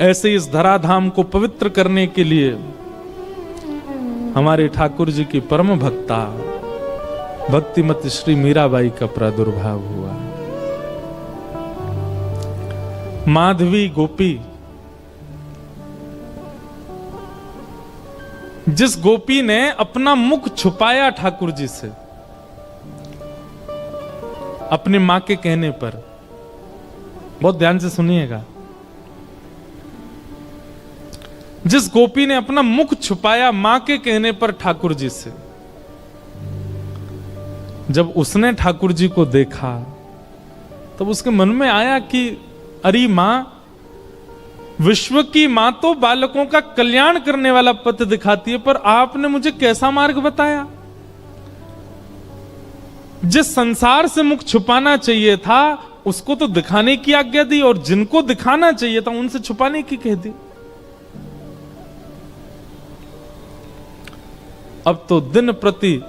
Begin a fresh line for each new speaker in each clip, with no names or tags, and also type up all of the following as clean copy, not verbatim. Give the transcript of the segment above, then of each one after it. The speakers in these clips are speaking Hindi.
ऐसे इस धराधाम को पवित्र करने के लिए हमारे ठाकुर जी की परम भक्ता भक्तिमती श्री मीराबाई का प्रादुर्भाव हुआ। माधवी गोपी, जिस गोपी ने अपना मुख छुपाया ठाकुर जी से अपनी मां के कहने पर, बहुत ध्यान से सुनिएगा, जिस गोपी ने अपना मुख छुपाया मां के कहने पर ठाकुर जी से, जब उसने ठाकुर जी को देखा तब उसके मन में आया कि अरे मां, विश्व की मां तो बालकों का कल्याण करने वाला पथ दिखाती है, पर आपने मुझे कैसा मार्ग बताया? जिस संसार से मुख छुपाना चाहिए था उसको तो दिखाने की आज्ञा दी, और जिनको दिखाना चाहिए था उनसे छुपाने की कह दी। अब तो दिन प्रति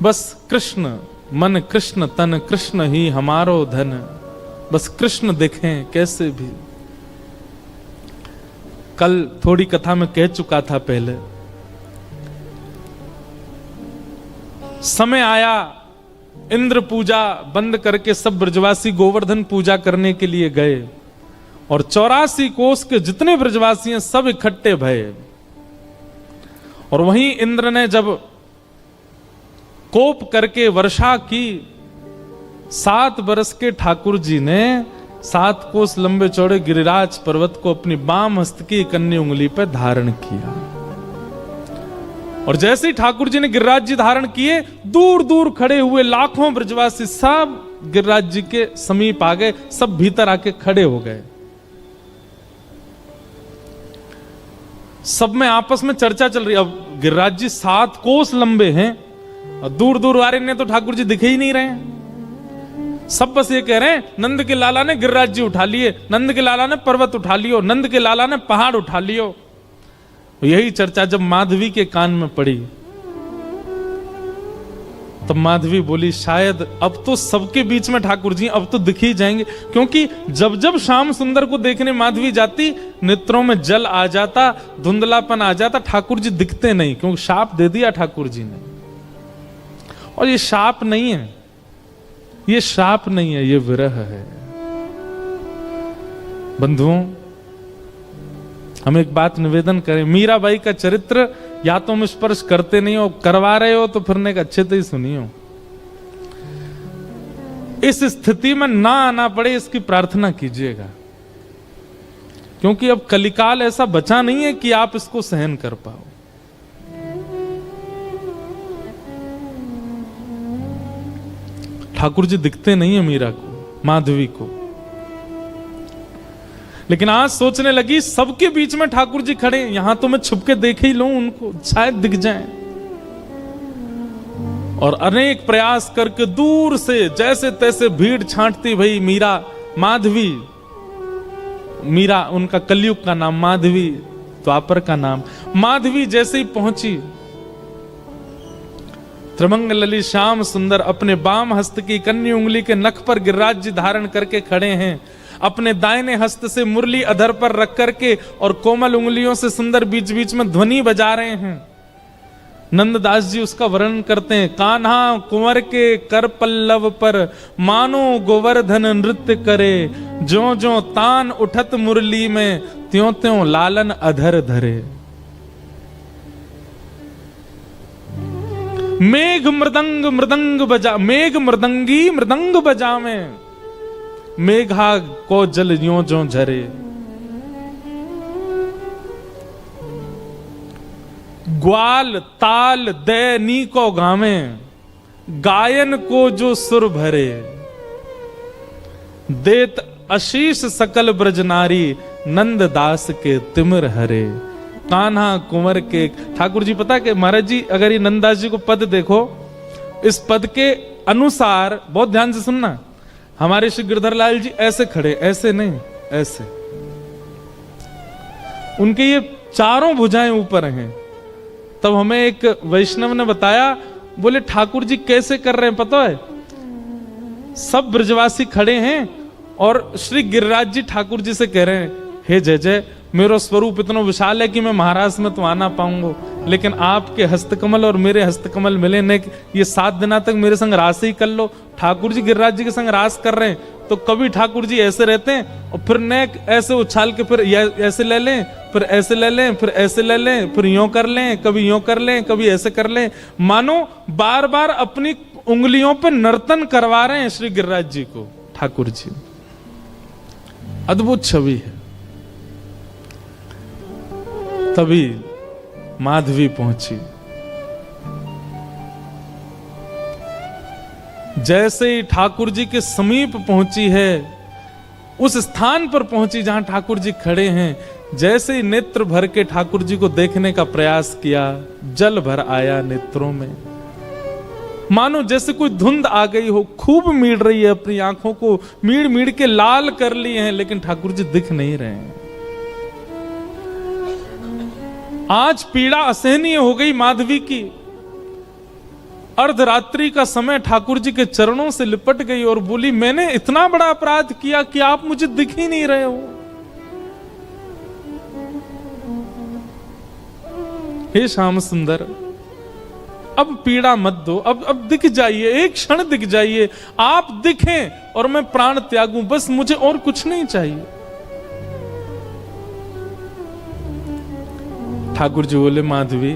बस कृष्ण, मन कृष्ण तन कृष्ण ही हमारो धन, बस कृष्ण देखें कैसे भी। कल थोड़ी कथा में कह चुका था पहले, समय आया इंद्र पूजा बंद करके सब ब्रजवासी गोवर्धन पूजा करने के लिए गए, और 84 कोस के जितने ब्रजवासी हैं सब इकट्ठे भये। और वहीं इंद्र ने जब कोप करके वर्षा की, 7 बरस के ठाकुर जी ने 7 कोस लंबे चौड़े गिरिराज पर्वत को अपनी बाम हस्त की कन्नी उंगली पर धारण किया। और जैसे ही ठाकुर जी ने गिरिराज जी धारण किए, दूर दूर खड़े हुए लाखों ब्रजवासी सब गिरिराज जी के समीप आ गए, सब भीतर आके खड़े हो गए। सब में आपस में चर्चा चल रही। अब गिरिराज जी 7 कोस लंबे हैं और दूर दूर वाले ने तो ठाकुर जी दिखे ही नहीं रहे हैं। सब बस ये कह रहे हैं, नंद के लाला ने गिरिराज जी उठा लिए, नंद के लाला ने पर्वत उठा लियो, नंद के लाला ने पहाड़ उठा लियो। यही चर्चा जब माधवी के कान में पड़ी तब माधवी बोली, शायद अब तो सबके बीच में ठाकुर जी अब तो दिख ही जाएंगे, क्योंकि जब जब श्याम सुंदर को देखने माधवी जाती, नेत्रों में जल आ जाता, धुंधलापन आ जाता, ठाकुर जी दिखते नहीं, क्योंकि शाप दे दिया ठाकुर जी ने। और ये शाप नहीं है, ये शाप नहीं है, ये विरह है। बंधुओं, हम एक बात निवेदन करें, मीराबाई का चरित्र या तो हम स्पर्श करते नहीं हो, करवा रहे हो तो फिर एक अच्छे से ही सुनियो। इस स्थिति में ना आना पड़े इसकी प्रार्थना कीजिएगा, क्योंकि अब कलिकाल ऐसा बचा नहीं है कि आप इसको सहन कर पाओ। ठाकुर जी दिखते नहीं है मीरा को, माधवी को, लेकिन आज सोचने लगी सबके बीच में ठाकुर जी खड़े, यहां तो मैं छुप के देख ही लूं उनको, शायद दिख जाएं। और अनेक प्रयास करके दूर से जैसे तैसे भीड़ छांटती भई मीरा, माधवी, मीरा उनका कलयुग का नाम, माधवी द्वापर का नाम। माधवी जैसे ही पहुंची, त्रिमंगलली श्याम सुंदर अपने बाम हस्त की कन्नी उंगली के नख पर गिरिराज जी धारण करके खड़े हैं, अपने दाहिने हस्त से मुरली अधर पर रख करके और कोमल उंगलियों से सुंदर बीच बीच में ध्वनि बजा रहे हैं। नंददास जी उसका वर्णन करते हैं, कान्हा कुंवर के कर पल्लव पर मानो गोवर्धन नृत्य करे, ज्यों ज्यों तान उठत मुरली में त्यों त्यों लालन अधर धरे। मेघ मृदंग मृदंग बजा, मेघ मृदंगी मृदंग बजा में, मेघा को जल यों जो झरे। ग्वाल ताल दे नी को गावे, गायन को जो सुर भरे। देत आशीष सकल ब्रज नारी, नंद दास के तिमिर हरे। कान्हा कुंवर के, ठाकुर जी पता कि महाराज जी, अगर ये नंददास जी को पद देखो, इस पद के अनुसार, बहुत ध्यान से सुनना, हमारे श्री गिरधर लाल जी ऐसे खड़े, ऐसे नहीं, ऐसे, उनके ये चारों भुजाएं ऊपर हैं। तब हमें एक वैष्णव ने बताया, बोले ठाकुर जी कैसे कर रहे हैं पता है, सब ब्रजवासी खड़े हैं और श्री गिरिराज जी ठाकुर जी से कह रहे हैं, हे जय जय, मेरा स्वरूप इतना विशाल है कि मैं महाराज में तो आ ना पाऊंगा, लेकिन आपके हस्तकमल और मेरे हस्तकमल मिले ने, ये 7 दिना तक मेरे संग रास ही कर लो। ठाकुर जी गिरिराज जी के संग रास कर रहे हैं, तो कभी ठाकुर जी ऐसे रहते हैं और फिर नेक ऐसे उछाल के फिर ऐसे ले लें, फिर ऐसे ले लें, फिर ऐसे ले लें, फिर यूं कर लें, कभी यूं कर लें, कभी ऐसे कर लें, मानो बार बार अपनी उंगलियों पे नर्तन करवा रहे हैं श्री गिरिराज जी को ठाकुर जी। अद्भुत छवि है। तभी माधवी पहुंची। जैसे ही ठाकुर जी के समीप पहुंची है, उस स्थान पर पहुंची जहां ठाकुर जी खड़े हैं, जैसे ही नेत्र भर के ठाकुर जी को देखने का प्रयास किया, जल भर आया नेत्रों में। मानो जैसे कोई धुंध आ गई हो, खूब मीड़ रही है अपनी आंखों को, मीड़ मीड़ के लाल कर लिए हैं, लेकिन ठाकुर जी दिख नहीं रहे हैं। आज पीड़ा असहनीय हो गई माधवी की। अर्धरात्रि का समय ठाकुर जी के चरणों से लिपट गई और बोली, मैंने इतना बड़ा अपराध किया कि आप मुझे दिख ही नहीं रहे हो। हे श्याम सुंदर, अब पीड़ा मत दो, अब दिख जाइए, एक क्षण दिख जाइए, आप दिखें और मैं प्राण त्यागूं, बस मुझे और कुछ नहीं चाहिए। ठाकुर जी बोले, माधवी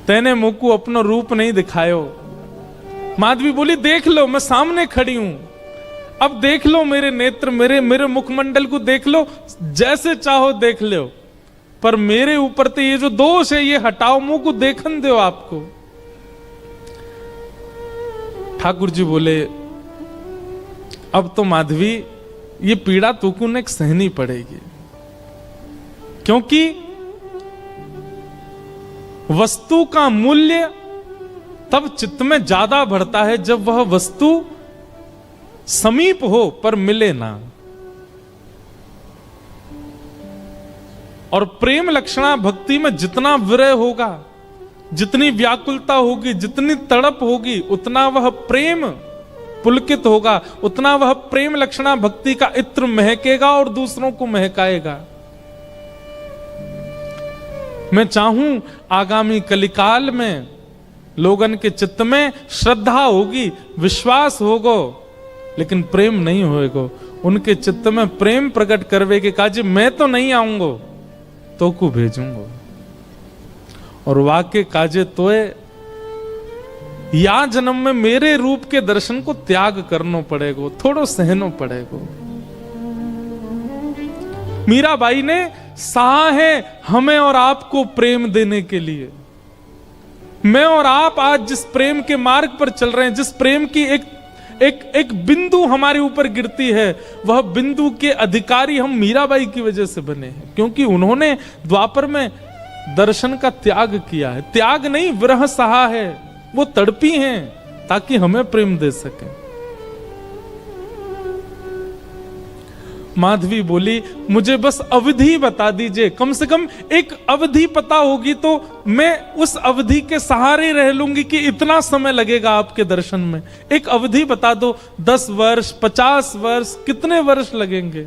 तेने मुझको अपना रूप नहीं दिखायो। माधवी बोली, देख लो, मैं सामने खड़ी हूं, अब देख लो मेरे नेत्र, मेरे मुखमंडल को देख लो, जैसे चाहो देख लो, पर मेरे ऊपर तो ये जो दोष है ये हटाओ, मुंह को देखन दो आपको। ठाकुर जी बोले, अब तो माधवी ये पीड़ा तुमको ने सहनी पड़ेगी, क्योंकि वस्तु का मूल्य तब चित्त में ज्यादा बढ़ता है जब वह वस्तु समीप हो पर मिले ना। और प्रेम लक्षणा भक्ति में जितना विरह होगा, जितनी व्याकुलता होगी, जितनी तड़प होगी, उतना वह प्रेम पुलकित होगा, उतना वह प्रेम लक्षणा भक्ति का इत्र महकेगा और दूसरों को महकाएगा। मैं चाहूं आगामी कलिकाल में लोगन के चित्त में श्रद्धा होगी, विश्वास होगो, लेकिन प्रेम नहीं होएगो। उनके चित्त में प्रेम प्रकट करवे के काजी मैं तो नहीं आऊंगो, तो को भेजूंगो। और वाक्य काजे तोए या जन्म में मेरे रूप के दर्शन को त्याग करना पड़ेगो, थोड़ो सहनो पड़ेगो। मीराबाई ने सहा है हमें और आपको प्रेम देने के लिए। मैं और आप आज जिस प्रेम के मार्ग पर चल रहे हैं, जिस प्रेम की एक बिंदु हमारे ऊपर गिरती है, वह बिंदु के अधिकारी हम मीराबाई की वजह से बने हैं, क्योंकि उन्होंने द्वापर में दर्शन का त्याग किया है। त्याग नहीं, विरह सहा है, वो तड़पी हैं ताकि हमें प्रेम दे सके। माधवी बोली, मुझे बस अवधि बता दीजिए, कम से कम एक अवधि पता होगी तो मैं उस अवधि के सहारे रह लूंगी कि इतना समय लगेगा आपके दर्शन में। एक अवधि बता दो, 10 वर्ष, 50 वर्ष, कितने वर्ष लगेंगे।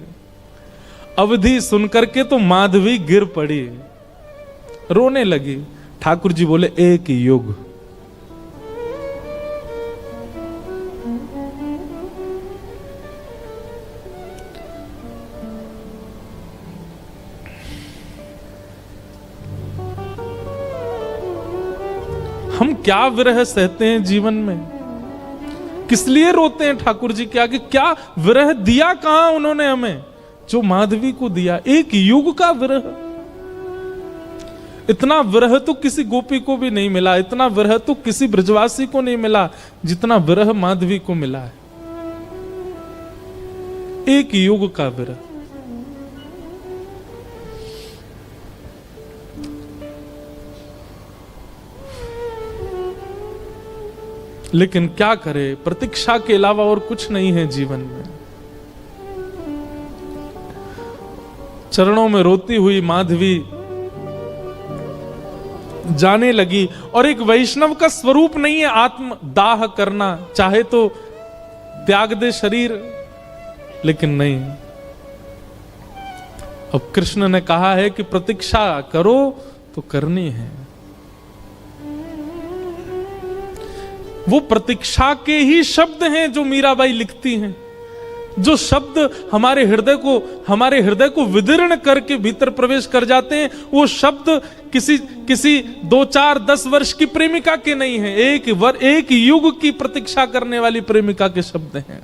अवधि सुनकर के तो माधवी गिर पड़ी, रोने लगी। ठाकुर जी बोले, एक युग। हम क्या विरह सहते हैं जीवन में, किस लिए रोते हैं ठाकुर जी के आगे? क्या विरह दिया कहां उन्होंने हमें, जो माधवी को दिया? एक युग का विरह। इतना विरह तो किसी गोपी को भी नहीं मिला, इतना विरह तो किसी ब्रजवासी को नहीं मिला जितना विरह माधवी को मिला है। एक युग का विरह। लेकिन क्या करे, प्रतीक्षा के अलावा और कुछ नहीं है जीवन में। चरणों में रोती हुई माधवी जाने लगी। और एक वैष्णव का स्वरूप नहीं है आत्म दाह करना, चाहे तो त्याग दे शरीर, लेकिन नहीं। अब कृष्ण ने कहा है कि प्रतीक्षा करो तो करनी है। वो प्रतीक्षा के ही शब्द हैं जो मीराबाई लिखती हैं, जो शब्द हमारे हृदय को विदीर्ण करके भीतर प्रवेश कर जाते हैं। वो शब्द किसी 2, 4, 10 वर्ष की प्रेमिका के नहीं हैं, एक युग की प्रतीक्षा करने वाली प्रेमिका के शब्द हैं।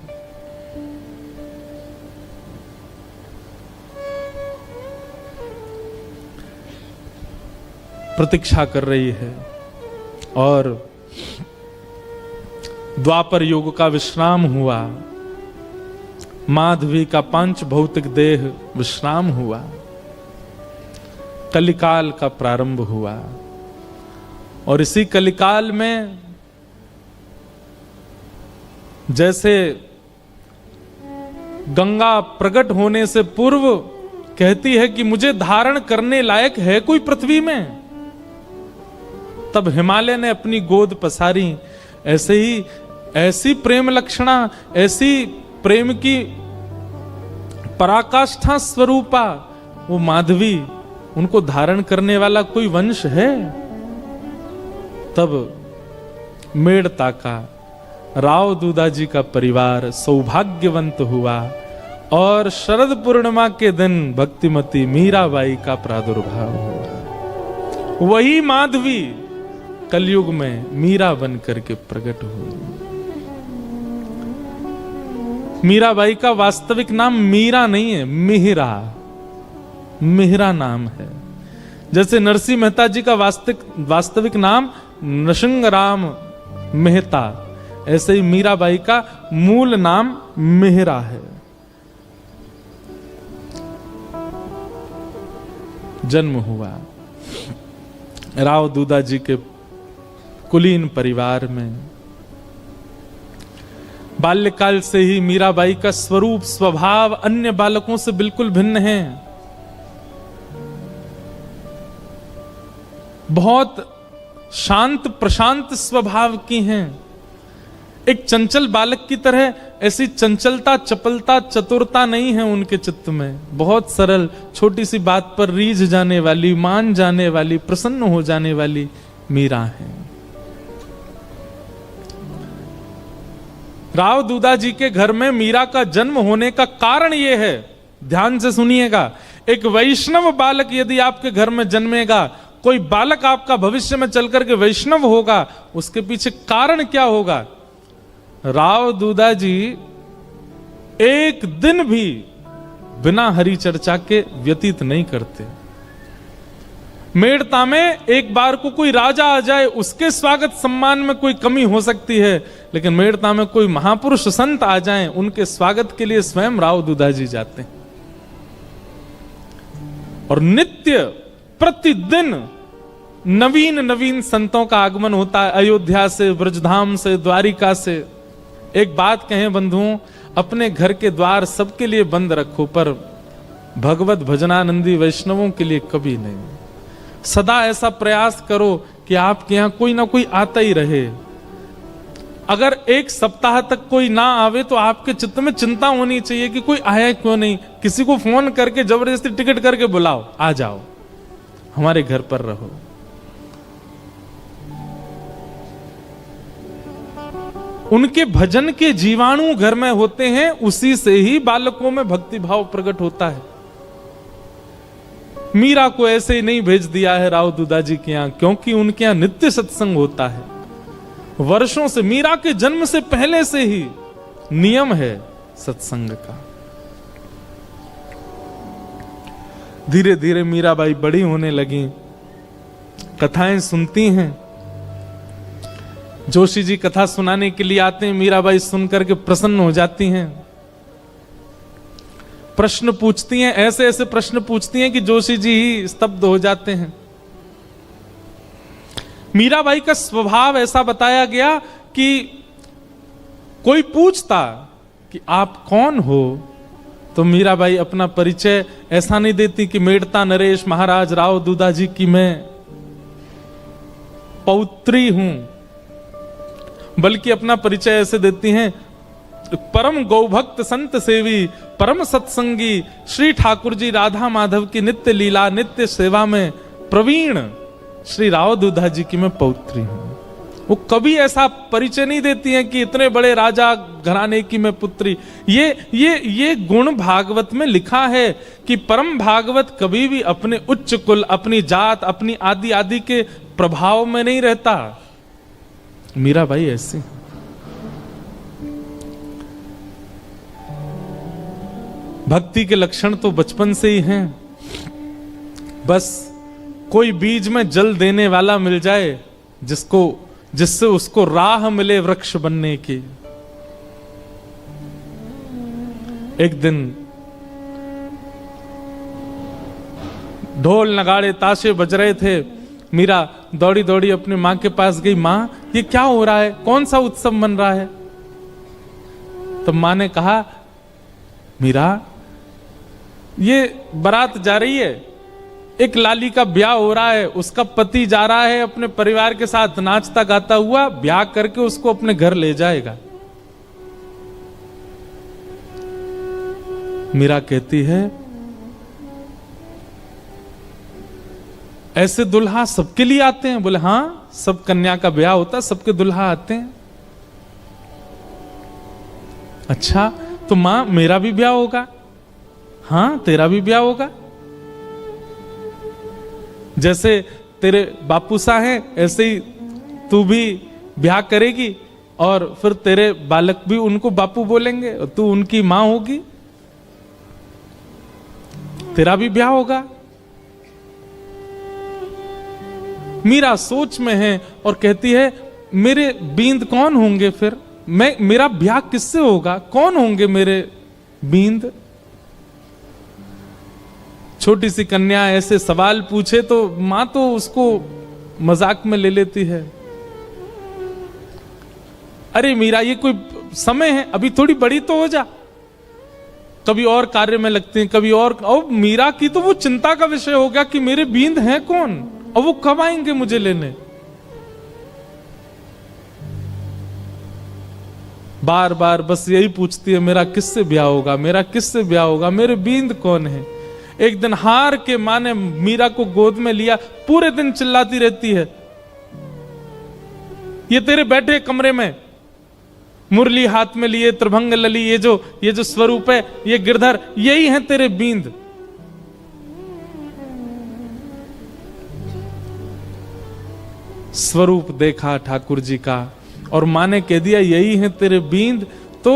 प्रतीक्षा कर रही है और द्वापर युग का विश्राम हुआ, माधवी का पांच भौतिक देह विश्राम हुआ, कलिकाल का प्रारंभ हुआ। और इसी कलिकाल में जैसे गंगा प्रकट होने से पूर्व कहती है कि मुझे धारण करने लायक है कोई पृथ्वी में, तब हिमालय ने अपनी गोद पसारी। ऐसे ही ऐसी प्रेम लक्षणा, ऐसी प्रेम की पराकाष्ठा स्वरूपा वो माधवी, उनको धारण करने वाला कोई वंश है। तब मेड़ता का राव दूदाजी का परिवार सौभाग्यवंत हुआ और शरद पूर्णिमा के दिन भक्तिमती मीराबाई का प्रादुर्भाव हुआ। वही माधवी कलयुग में मीरा बन करके प्रकट हुई। मीराबाई का वास्तविक नाम मीरा नहीं है, मिहिरा नाम है। जैसे नरसिंह मेहता जी का वास्तविक नाम नृसिंहराम मेहता, ऐसे ही मीराबाई का मूल नाम मिहिरा है। जन्म हुआ राव दूदाजी के कुलीन परिवार में। बाल्यकाल से ही मीराबाई का स्वरूप स्वभाव अन्य बालकों से बिल्कुल भिन्न है। बहुत शांत प्रशांत स्वभाव की हैं। एक चंचल बालक की तरह ऐसी चंचलता, चपलता, चतुरता नहीं है उनके चित्त में। बहुत सरल, छोटी सी बात पर रीझ जाने वाली, मान जाने वाली, प्रसन्न हो जाने वाली मीरा है। राव दूदाजी के घर में मीरा का जन्म होने का कारण यह है, ध्यान से सुनिएगा। एक वैष्णव बालक यदि आपके घर में जन्मेगा, कोई बालक आपका भविष्य में चलकर के वैष्णव होगा, उसके पीछे कारण क्या होगा? राव दूदाजी एक दिन भी बिना हरि चर्चा के व्यतीत नहीं करते। मेड़ता में एक बार को कोई राजा आ जाए, उसके स्वागत सम्मान में कोई कमी हो सकती है, लेकिन मेड़ता में कोई महापुरुष संत आ जाएं, उनके स्वागत के लिए स्वयं राव दूदाजी जाते हैं। और नित्य प्रतिदिन नवीन संतों का आगमन होता है, अयोध्या से, ब्रजधाम से, द्वारिका से। एक बात कहें बंधुओं, अपने घर के द्वार सबके लिए बंद रखो, पर भगवत भजनानंदी वैष्णवों के लिए कभी नहीं। सदा ऐसा प्रयास करो कि आपके यहां कोई ना कोई आता ही रहे। अगर एक सप्ताह तक कोई ना आवे तो आपके चित्त में चिंता होनी चाहिए कि कोई आया क्यों नहीं। किसी को फोन करके जबरदस्ती टिकट करके बुलाओ, आ जाओ, हमारे घर पर रहो। उनके भजन के जीवाणु घर में होते हैं, उसी से ही बालकों में भक्ति भाव प्रकट होता है। मीरा को ऐसे ही नहीं भेज दिया है राव दूदाजी के यहां, क्योंकि उनके यहां नित्य सत्संग होता है। वर्षों से, मीरा के जन्म से पहले से ही नियम है सत्संग का। धीरे धीरे मीराबाई बड़ी होने लगी, कथाएं सुनती हैं। जोशी जी कथा सुनाने के लिए आते हैं, मीराबाई सुनकर के प्रसन्न हो जाती हैं। प्रश्न पूछती हैं, ऐसे ऐसे प्रश्न पूछती हैं कि जोशी जी ही स्तब्ध हो जाते हैं। मीराबाई का स्वभाव ऐसा बताया गया कि कोई पूछता कि आप कौन हो, तो मीराबाई अपना परिचय ऐसा नहीं देती कि मेड़ता नरेश महाराज राव दूदाजी की मैं पौत्री हूं, बल्कि अपना परिचय ऐसे देती हैं, परम गौभक्त संत सेवी परम सत्संगी श्री ठाकुर जी राधा माधव की नित्य लीला नित्य सेवा में प्रवीण श्री राव दूधा जी की मैं पौत्री हूं। वो कभी ऐसा परिचय नहीं देती हैं कि इतने बड़े राजा घराने की मैं पुत्री। ये गुण भागवत में लिखा है कि परम भागवत कभी भी अपने उच्च कुल, अपनी जात, अपनी आदि आदि के प्रभाव में नहीं रहता। मीराबाई ऐसी भक्ति के लक्षण तो बचपन से ही हैं। बस कोई बीज में जल देने वाला मिल जाए जिससे उसको राह मिले वृक्ष बनने की। एक दिन ढोल नगाड़े ताशे बज रहे थे। मीरा दौड़ी दौड़ी अपनी मां के पास गई। मां, ये क्या हो रहा है? कौन सा उत्सव मन रहा है? तो मां ने कहा, मीरा, ये बारात जा रही है, एक लाली का ब्याह हो रहा है, उसका पति जा रहा है अपने परिवार के साथ नाचता गाता हुआ, ब्याह करके उसको अपने घर ले जाएगा। मीरा कहती है, ऐसे दुल्हा सबके लिए आते हैं? बोले हां, सब कन्या का ब्याह होता है, सबके दुल्हा आते हैं। अच्छा, तो मां मेरा भी ब्याह होगा? हां, तेरा भी ब्याह होगा। जैसे तेरे बापू सा हैं ऐसे ही तू भी ब्याह करेगी और फिर तेरे बालक भी उनको बापू बोलेंगे और तू उनकी मां होगी, तेरा भी ब्याह होगा। मीरा सोच में है और कहती है, मेरे बींद कौन होंगे फिर? मेरा ब्याह किससे होगा? कौन होंगे मेरे बींद? छोटी सी कन्या ऐसे सवाल पूछे तो मां तो उसको मजाक में ले लेती है। अरे मीरा, ये कोई समय है, अभी थोड़ी बड़ी तो हो जा। कभी और कार्य में लगते हैं, कभी और मीरा की तो वो चिंता का विषय हो गया कि मेरे बींद हैं कौन और वो कब आएंगे मुझे लेने। बार बार बस यही पूछती है, मेरा किससे ब्याह होगा, मेरा किससे ब्याह होगा, मेरे बींद कौन है। एक दिन हार के मां ने मीरा को गोद में लिया, पूरे दिन चिल्लाती रहती है, ये तेरे बैठे कमरे में मुरली हाथ में लिए त्रिभंग लली, ये जो स्वरूप है, ये गिरधर, यही है तेरे बींद। स्वरूप देखा ठाकुर जी का और मां ने कह दिया यही है तेरे बींद। तो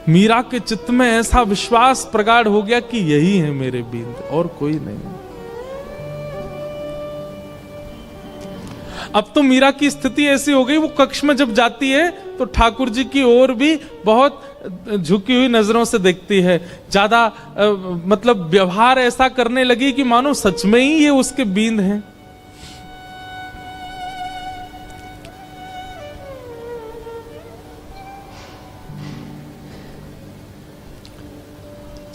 मीरा के चित्त में ऐसा विश्वास प्रगाढ़ हो गया कि यही है मेरे बींद और कोई नहीं। अब तो मीरा की स्थिति ऐसी हो गई, वो कक्ष में जब जाती है तो ठाकुर जी की ओर भी बहुत झुकी हुई नजरों से देखती है। ज्यादा मतलब व्यवहार ऐसा करने लगी कि मानो सच में ही ये उसके बींद हैं।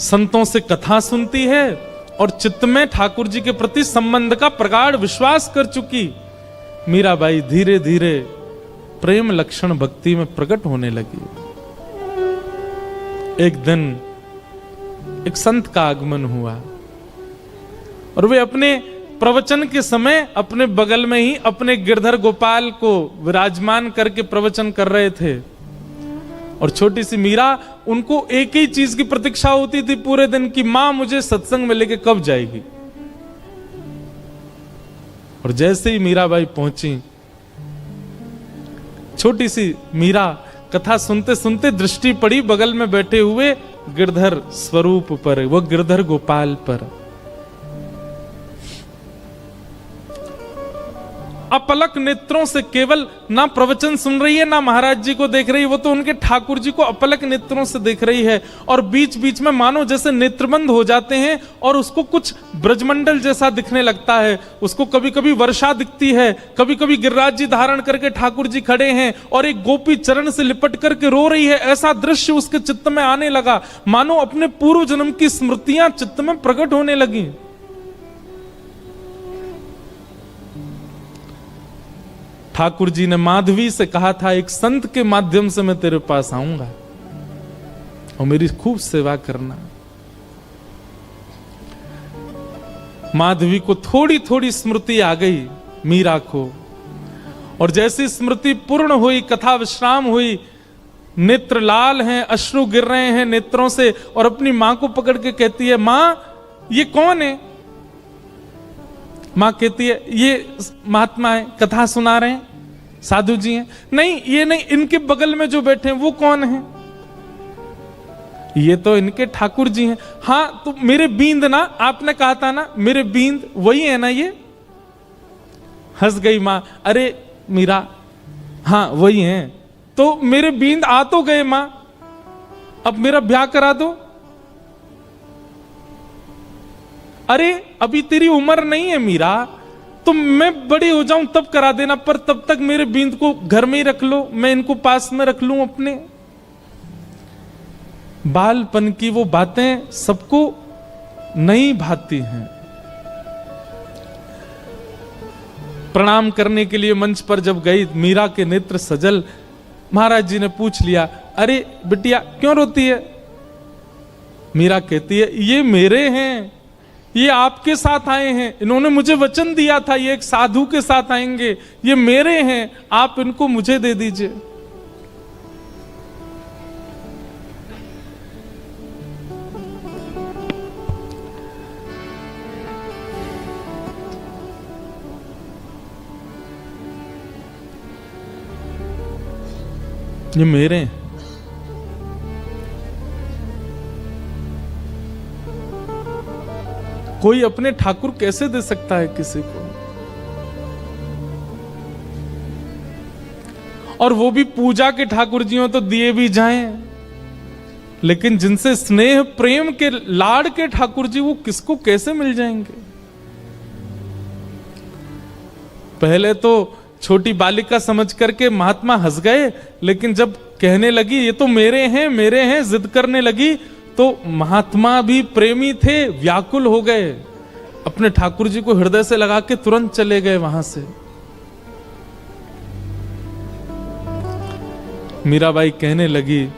संतों से कथा सुनती है और चित्त में ठाकुर जी के प्रति संबंध का प्रगाढ़ विश्वास कर चुकी मीराबाई धीरे धीरे प्रेम लक्षण भक्ति में प्रकट होने लगी। एक दिन एक संत का आगमन हुआ और वे अपने प्रवचन के समय अपने बगल में ही अपने गिरधर गोपाल को विराजमान करके प्रवचन कर रहे थे। और छोटी सी मीरा, उनको एक ही चीज की प्रतीक्षा होती थी पूरे दिन की, मां मुझे सत्संग में लेके कब जाएगी। और जैसे ही मीराबाई पहुंची, छोटी सी मीरा कथा सुनते सुनते दृष्टि पड़ी बगल में बैठे हुए गिरधर स्वरूप पर, वो गिरधर गोपाल पर। अपलक नेत्रों से केवल ना प्रवचन सुन रही है ना महाराज जी को देख रही है, वो तो उनके ठाकुर जी को अपलक नेत्रों से देख रही है। और बीच बीच में मानो जैसे नेत्रबंद हो जाते हैं और उसको कुछ ब्रजमंडल जैसा दिखने लगता है। उसको कभी कभी वर्षा दिखती है, कभी कभी गिरिराज जी धारण करके ठाकुर जी खड़े हैं और एक गोपी चरण से लिपट करके रो रही है। ऐसा दृश्य उसके चित्त में आने लगा, मानो अपने पूर्व जन्म की स्मृतियां चित्त में प्रकट होने लगी। ठाकुर जी ने माधवी से कहा था, एक संत के माध्यम से मैं तेरे पास आऊंगा। और मेरी खूब सेवा करना। माधवी को थोड़ी थोड़ी स्मृति आ गई, मीरा को, और जैसी स्मृति पूर्ण हुई, कथा विश्राम हुई, नेत्र लाल हैं, अश्रु गिर रहे हैं नेत्रों से, और अपनी मां को पकड़ के कहती है, मां ये कौन है? मां कहती है, ये महात्मा है, कथा सुना रहे हैं, साधु जी हैं। नहीं, ये नहीं, इनके बगल में जो बैठे हैं वो कौन है? ये तो इनके ठाकुर जी हैं। हाँ, तो मेरे बींद ना, आपने कहा था ना मेरे बींद, वही है ना ये? हंस गई मां, अरे मीरा, हाँ वही हैं। तो मेरे बींद आ तो गए मां, अब मेरा ब्याह करा दो। अरे अभी तेरी उम्र नहीं है मीरा, तो मैं बड़ी हो जाऊं तब करा देना, पर तब तक मेरे बींद को घर में ही रख लो, मैं इनको पास में रख लूं अपने। बालपन की वो बातें सबको नहीं भाती हैं। प्रणाम करने के लिए मंच पर जब गई, मीरा के नेत्र सजल। महाराज जी ने पूछ लिया, अरे बिटिया क्यों रोती है? मीरा कहती है, ये मेरे हैं, ये आपके साथ आए हैं, इन्होंने मुझे वचन दिया था ये एक साधु के साथ आएंगे, ये मेरे हैं, आप इनको मुझे दे दीजिए। ये मेरे हैं। कोई अपने ठाकुर कैसे दे सकता है किसी को? और वो भी पूजा के ठाकुर जी हो तो दिए भी जाएं, लेकिन जिनसे स्नेह प्रेम के लाड़ के ठाकुर जी, वो किसको कैसे मिल जाएंगे? पहले तो छोटी बालिका समझ करके महात्मा हंस गए, लेकिन जब कहने लगी ये तो मेरे हैं जिद करने लगी, तो महात्मा भी प्रेमी थे, व्याकुल हो गए, अपने ठाकुर जी को हृदय से लगा के तुरंत चले गए वहां से। मीराबाई कहने लगी,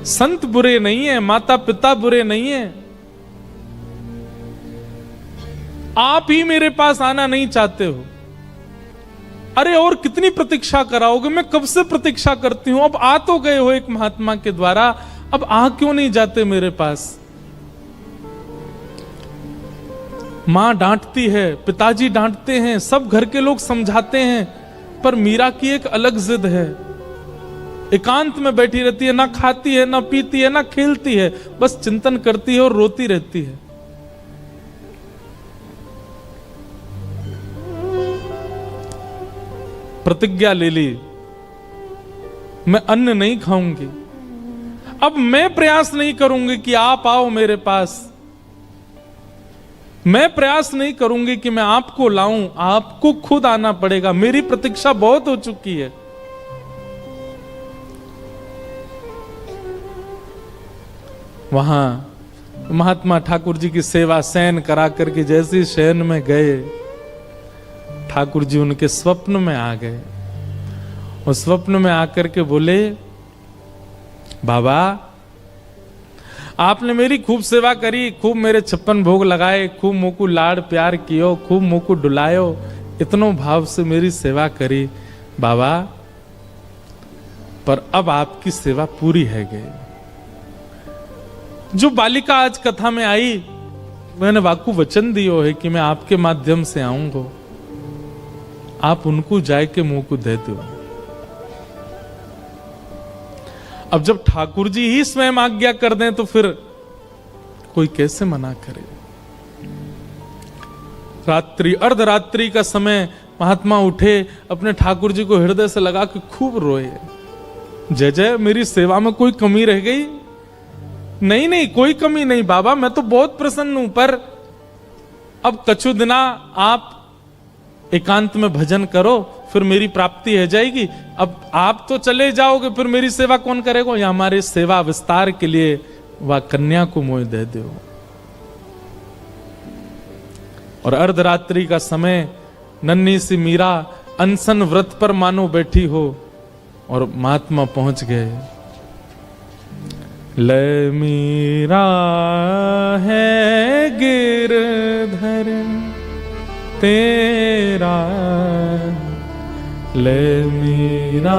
संत बुरे नहीं है, माता पिता बुरे नहीं है, आप ही मेरे पास आना नहीं चाहते हो। अरे और कितनी प्रतीक्षा कराओगे? मैं कब से प्रतीक्षा करती हूं, अब आ तो गए हो एक महात्मा के द्वारा, अब आ क्यों नहीं जाते मेरे पास? मां डांटती है, पिताजी डांटते हैं, सब घर के लोग समझाते हैं, पर मीरा की एक अलग जिद है। एकांत में बैठी रहती है, ना खाती है, ना पीती है, ना खेलती है, बस चिंतन करती है और रोती रहती है। प्रतिज्ञा ले ली, मैं अन्न नहीं खाऊंगी, अब मैं प्रयास नहीं करूंगी कि आप आओ मेरे पास, मैं प्रयास नहीं करूंगी कि मैं आपको लाऊं, आपको खुद आना पड़ेगा, मेरी प्रतीक्षा बहुत हो चुकी है। वहां महात्मा ठाकुर जी की सेवा शयन करा करके जैसे शयन में गए, ठाकुर जी उनके स्वप्न में आ गए और स्वप्न में आकर के बोले, बाबा आपने मेरी खूब सेवा करी, खूब मेरे 56 भोग लगाए, खूब मोकू लाड़ प्यार कियो, खूब मोकू डुलायो, इतनो भाव से मेरी सेवा करी बाबा, पर अब आपकी सेवा पूरी है गई। जो बालिका आज कथा में आई, मैंने वाकू वचन दियो है कि मैं आपके माध्यम से आऊंगा, आप उनको जाए के मुंह को दे दो। अब जब ठाकुर जी ही स्वयं आज्ञा कर दें तो फिर कोई कैसे मना करे? रात्रि अर्धरात्रि का समय महात्मा उठे, अपने ठाकुर जी को हृदय से लगा के खूब रोए, जय जय मेरी सेवा में कोई कमी रह गई? नहीं नहीं कोई कमी नहीं बाबा, मैं तो बहुत प्रसन्न हूं, पर अब कछु दिना आप एकांत में भजन करो, फिर मेरी प्राप्ति हो जाएगी। अब आप तो चले जाओगे, फिर मेरी सेवा कौन करेगा? या हमारे सेवा विस्तार के लिए वह कन्या को मोह दे दो। और अर्धरात्रि का समय, नन्ही सी मीरा अनशन व्रत पर मानो बैठी हो, और महात्मा पहुंच गए। ले मीरा है गिरधर तेरा, ले मीरा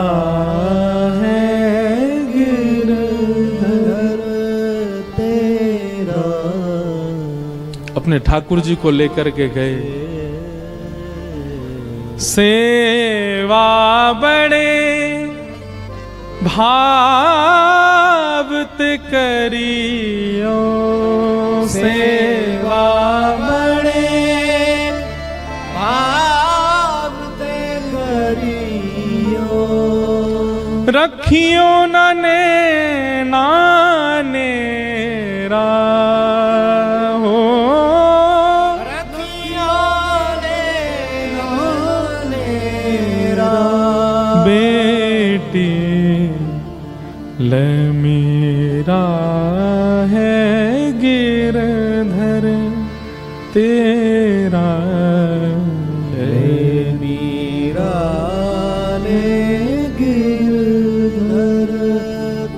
है गिरधर तेरा। अपने ठाकुर जी को लेकर के गए, सेवा बड़े भावत करियो, सेवा बड़े भावत करियो, रखियो नाने नानेरा हो, रखियो नानेरा बेटी ले मीरा है गिरधर तेरा, ले मीरा ले गिरधर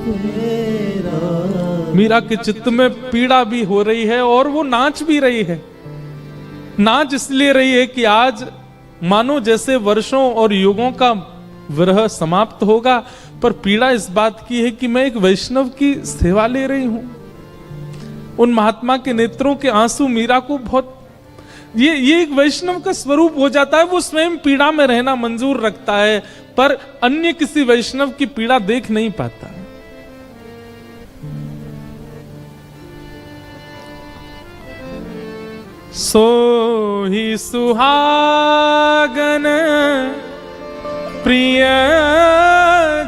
तेरा। मीरा के चित्त में पीड़ा भी हो रही है और वो नाच भी रही है। नाच इसलिए रही है कि आज मानो जैसे वर्षों और युगों का विरह समाप्त होगा, पर पीड़ा इस बात की है कि मैं एक वैष्णव की सेवा ले रही हूं। उन महात्मा के नेत्रों के आंसू मीरा को बहुत, ये एक वैष्णव का स्वरूप हो जाता है। वो स्वयं पीड़ा में रहना मंजूर रखता है, पर अन्य किसी वैष्णव की पीड़ा देख नहीं पाता। सो ही सुहागन प्रिय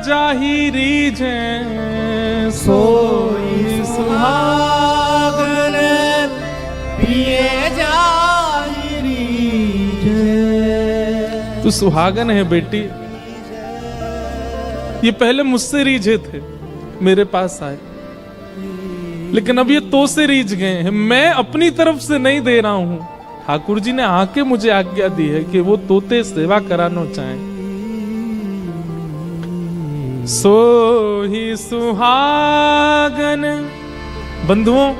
जाहिरी जै, सोई सुहागन प्रिय जाहिरी जै। तू सुहागन है बेटी, ये पहले मुझसे रीझे थे, मेरे पास आए, लेकिन अब ये तो से रीझ गए हैं। मैं अपनी तरफ से नहीं दे रहा हूं, ठाकुर जी ने आके मुझे आज्ञा दी है कि वो तोते सेवा कराना चाहें। सो ही सुहागन। बंधुओं,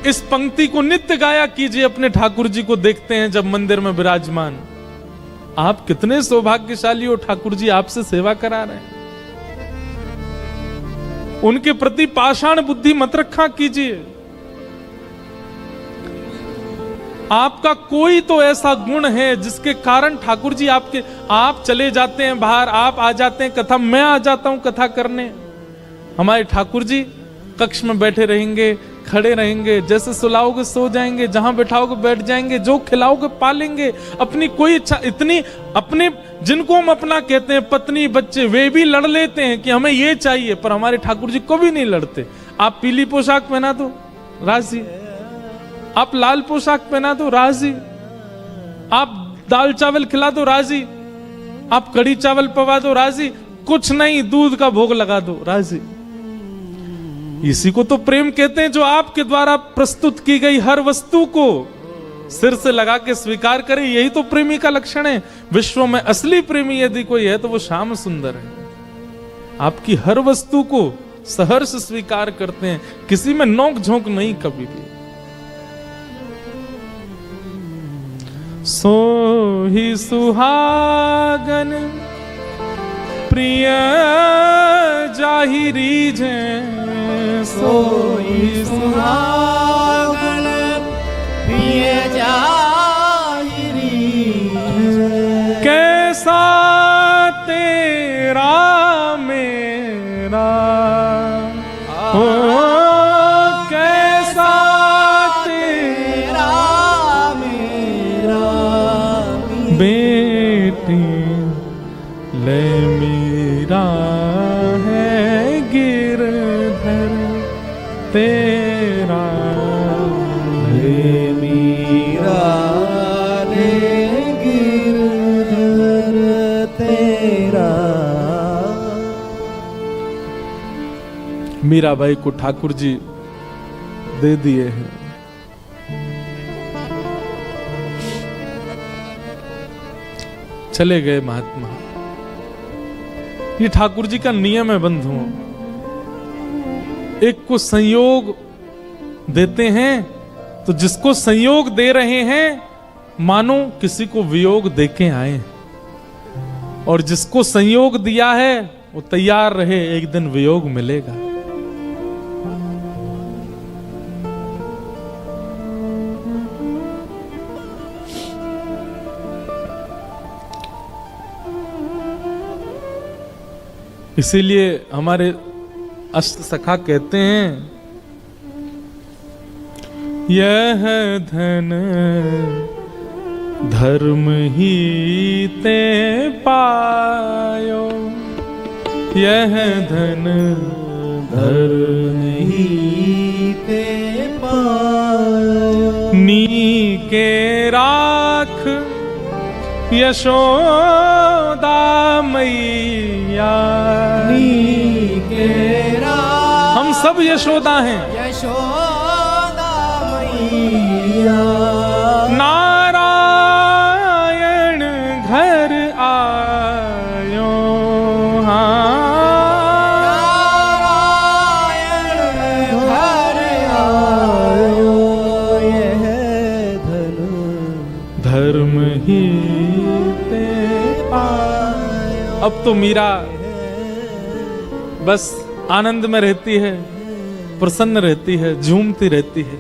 इस पंक्ति को नित्य गाया कीजिए। अपने ठाकुर जी को देखते हैं जब मंदिर में विराजमान, आप कितने सौभाग्यशाली हो, ठाकुर जी आपसे सेवा करा रहे हैं। उनके प्रति पाषाण बुद्धि मत रखा कीजिए। आपका कोई तो ऐसा गुण है जिसके कारण ठाकुर जी आप चले जाते हैं बाहर, आप आ जाते हैं कथा, मैं आ जाता हूं कथा करने। हमारे ठाकुर जी कक्ष में बैठे रहेंगे, खड़े रहेंगे, जैसे सुलाओगे सो जाएंगे, जहां बैठाओगे बैठ जाएंगे, जो खिलाओगे पालेंगे। अपनी कोई इच्छा इतनी, अपने जिनको हम अपना कहते हैं पत्नी बच्चे, वे भी लड़ लेते हैं कि हमें ये चाहिए, पर हमारे ठाकुर जी कभी नहीं लड़ते। आप पीली पोशाक पहना दो राजी, आप लाल पोशाक पहना दो राजी, आप दाल चावल खिला दो राजी, आप कड़ी चावल पवा दो राजी, कुछ नहीं दूध का भोग लगा दो राजी। इसी को तो प्रेम कहते हैं, जो आपके द्वारा प्रस्तुत की गई हर वस्तु को सिर से लगा के स्वीकार करे। यही तो प्रेमी का लक्षण है। विश्व में असली प्रेमी यदि कोई है तो वो श्याम सुंदर है। आपकी हर वस्तु को सहर्ष स्वीकार करते हैं, किसी में नोक झोंक नहीं कभी भी। सो ही सुहागन प्रिय जाहिरी जै, सोई सुहागन प्रिय जाहिरी जै। कैसा तेरा मेरा हो, कैसा तेरा मेरा बेटी ले मीरा है गिरधर तेरा, ले मीरा ले गिरधर तेरा। मीराबाई को ठाकुर जी दे दिए हैं। चले गए महात्मा। ये ठाकुर जी का नियम है बंधुओं। एक को संयोग देते हैं तो जिसको संयोग दे रहे हैं मानो किसी को वियोग देके आए, और जिसको संयोग दिया है वो तैयार रहे, एक दिन वियोग मिलेगा। इसीलिए हमारे अष्ट सखा कहते हैं, यह धन धर्म ही ते पायो, यह धन धर्म ही ते पायो, नी के राख यशोदा मैया,
नी के राख
हम सब यशोदा हैं,
यशोदा मैया,
नारायण घर आयो,
नारायण घर आयो, यह धन
धर्म ही ते पायो। अब तो मीरा बस आनंद में रहती है, प्रसन्न रहती है, झूमती रहती है,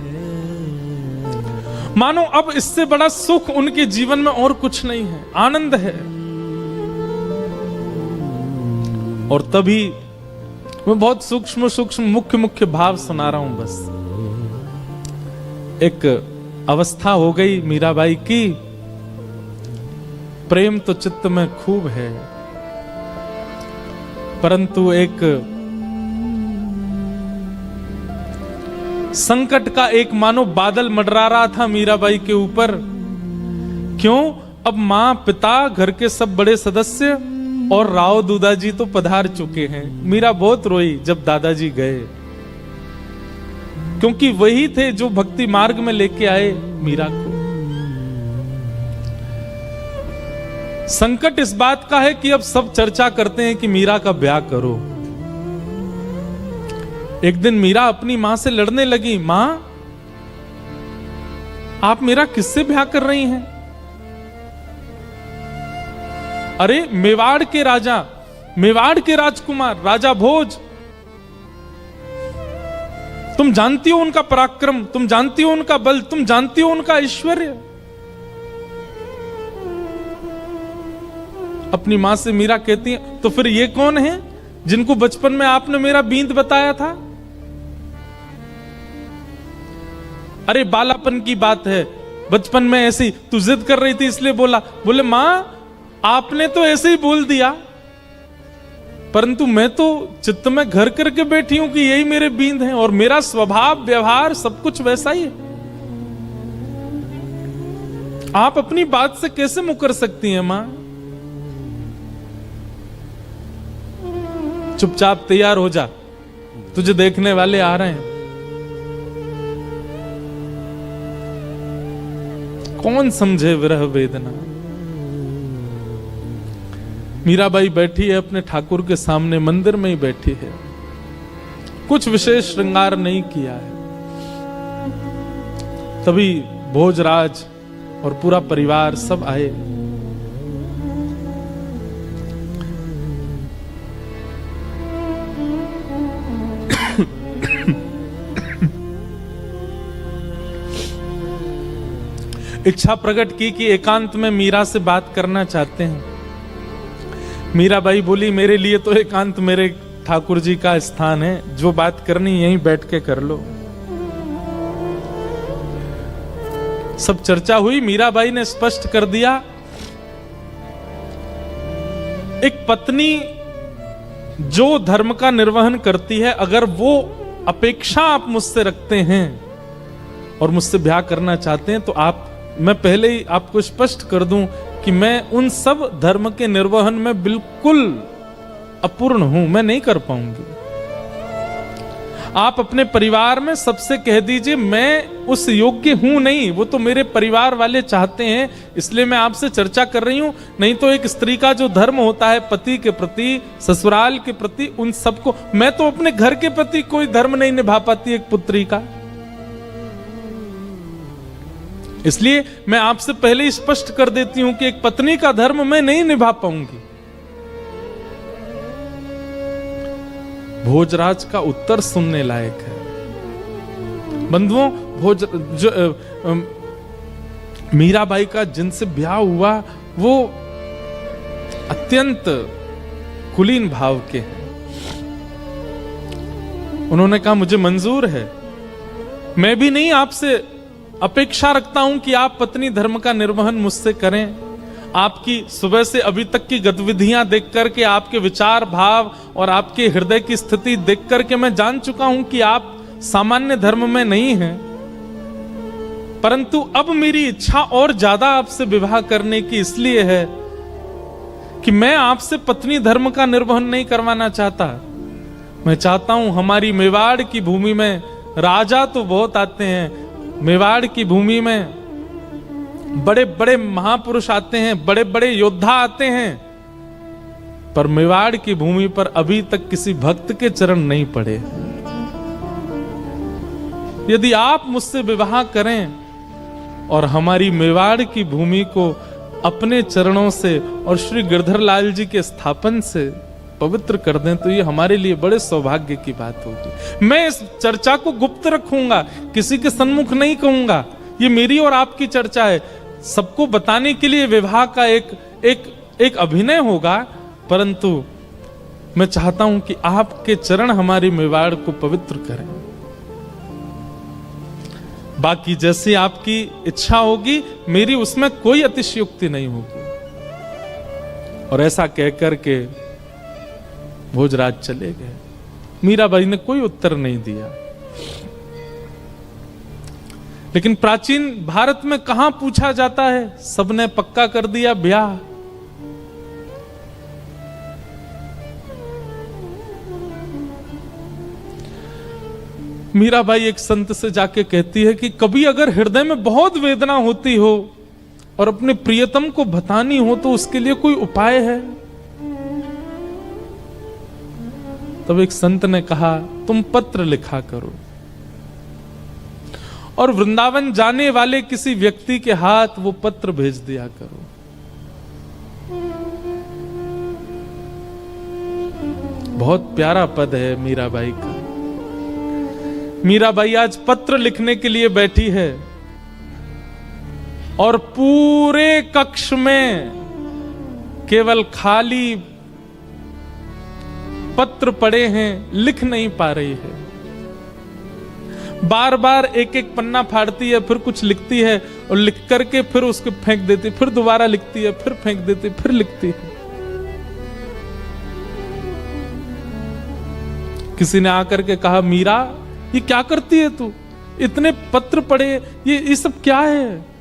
मानो अब इससे बड़ा सुख उनके जीवन में और कुछ नहीं है, आनंद है। और तभी मैं बहुत सूक्ष्म सूक्ष्म मुख्य मुख्य भाव सुना रहा हूं। बस एक अवस्था हो गई मीराबाई की, प्रेम तो चित्त में खूब है, परंतु एक संकट का एक मानो बादल मंडरा रहा था मीराबाई के ऊपर। क्यों? अब मां, पिता, घर के सब बड़े सदस्य और राव दूदाजी तो पधार चुके हैं। मीरा बहुत रोई जब दादाजी गए, क्योंकि वही थे जो भक्ति मार्ग में लेके आए मीरा को। संकट इस बात का है कि अब सब चर्चा करते हैं कि मीरा का ब्याह करो। एक दिन मीरा अपनी मां से लड़ने लगी, मां आप मेरा किससे ब्याह कर रही हैं? अरे मेवाड़ के राजा, मेवाड़ के राजकुमार राजा भोज, तुम जानती हो उनका पराक्रम, तुम जानती हो उनका बल, तुम जानती हो उनका ऐश्वर्य। अपनी मां से मीरा कहती है, तो फिर ये कौन है जिनको बचपन में आपने मेरा बींद बताया था? अरे बालापन की बात है, बचपन में ऐसी तू जिद कर रही थी इसलिए बोला। बोले मां आपने तो ऐसे ही बोल दिया, परंतु मैं तो चित्त में घर करके बैठी हूं कि यही मेरे बींद हैं और मेरा स्वभाव व्यवहार सब कुछ वैसा ही है। आप अपनी बात से कैसे मुकर सकती हैं मां? चुपचाप तैयार हो जा, तुझे देखने वाले आ रहे हैं। कौन समझे विरह वेदना। मीराबाई बैठी है अपने ठाकुर के सामने, मंदिर में ही बैठी है, कुछ विशेष श्रृंगार नहीं किया है। तभी भोजराज और पूरा परिवार सब आए। इच्छा प्रकट की कि एकांत में मीरा से बात करना चाहते हैं। मीराबाई बोली, मेरे लिए तो एकांत मेरे ठाकुर जी का स्थान है, जो बात करनी यहीं बैठ के कर लो। सब चर्चा हुई, मीराबाई ने स्पष्ट कर दिया, एक पत्नी जो धर्म का निर्वहन करती है, अगर वो अपेक्षा आप मुझसे रखते हैं और मुझसे ब्याह करना चाहते हैं, तो मैं पहले ही आपको स्पष्ट कर दूं कि मैं उन सब धर्म के निर्वहन में बिल्कुल अपूर्ण हूं, मैं नहीं कर पाऊंगी। आप अपने परिवार में सबसे कह दीजिए मैं उस योग्य हूं नहीं, वो तो मेरे परिवार वाले चाहते हैं इसलिए मैं आपसे चर्चा कर रही हूं। नहीं तो एक स्त्री का जो धर्म होता है पति के प्रति, ससुराल के प्रति, उन सबको, मैं तो अपने घर के प्रति कोई धर्म नहीं निभा पाती एक पुत्री का। इसलिए मैं आपसे पहले ही स्पष्ट कर देती हूं कि एक पत्नी का धर्म मैं नहीं निभा पाऊंगी। भोजराज का उत्तर सुनने लायक है। बंधुओं, मीराबाई का जिनसे ब्याह हुआ वो अत्यंत कुलीन भाव के हैं। उन्होंने कहा मुझे मंजूर है, मैं भी नहीं आपसे अपेक्षा रखता हूं कि आप पत्नी धर्म का निर्वहन मुझसे करें। आपकी सुबह से अभी तक की गतिविधियां देख करके, आपके विचार भाव और आपके हृदय की स्थिति देख करके मैं जान चुका हूं कि आप सामान्य धर्म में नहीं हैं। परंतु अब मेरी इच्छा और ज्यादा आपसे विवाह करने की इसलिए है कि मैं आपसे पत्नी धर्म का निर्वहन नहीं करवाना चाहता। मैं चाहता हूं हमारी मेवाड़ की भूमि में राजा तो बहुत आते हैं, मेवाड़ की भूमि में बड़े बड़े महापुरुष आते हैं, बड़े बड़े योद्धा आते हैं, पर मेवाड़ की भूमि पर अभी तक किसी भक्त के चरण नहीं पड़े। यदि आप मुझसे विवाह करें और हमारी मेवाड़ की भूमि को अपने चरणों से और श्री गिरधर लाल जी के स्थापन से पवित्र कर दें तो ये हमारे लिए बड़े सौभाग्य की बात होगी। मैं इस चर्चा को गुप्त रखूंगा, किसी के सन्मुख नहीं कहूंगा। ये मेरी और आपकी चर्चा है, सबको बताने के लिए विवाह का एक अभिनय होगा, परंतु मैं चाहता हूं कि आपके चरण हमारी मेवाड़ को पवित्र करें। बाकी जैसी आपकी इच्छा होगी, मेरी उसमें कोई अतिशयोक्ति नहीं होगी। और ऐसा कहकर के भोजराज चले गए। मीराबाई ने कोई उत्तर नहीं दिया। लेकिन प्राचीन भारत में कहां पूछा जाता है, सबने पक्का कर दिया ब्याह। मीराबाई एक संत से जाके कहती है कि कभी अगर हृदय में बहुत वेदना होती हो और अपने प्रियतम को बतानी हो तो उसके लिए कोई उपाय है? तब एक संत ने कहा तुम पत्र लिखा करो और वृंदावन जाने वाले किसी व्यक्ति के हाथ वो पत्र भेज दिया करो। बहुत प्यारा पद है मीराबाई का। मीराबाई आज पत्र लिखने के लिए बैठी है और पूरे कक्ष में केवल खाली पत्र पड़े हैं, लिख नहीं पा रही है। बार बार एक एक पन्ना फाड़ती है, फिर कुछ लिखती है और लिख करके फिर उसको फेंक देती, फिर दोबारा लिखती है, फिर फेंक देती, फिर लिखती है। किसी ने आकर के कहा मीरा ये क्या करती है तू, इतने पत्र पड़े, ये सब क्या है?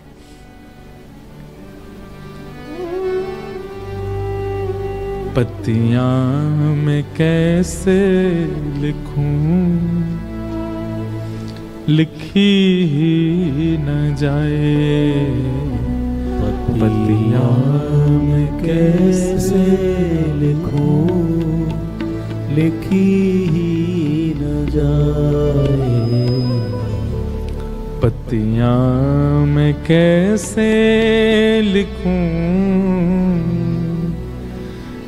पत्तियां मैं कैसे लिखूं, लिखी ही न जाए।
पत्तियां मैं कैसे लिखूं, लिखी ही न जाए।
पत्तियां मैं कैसे लिखूं,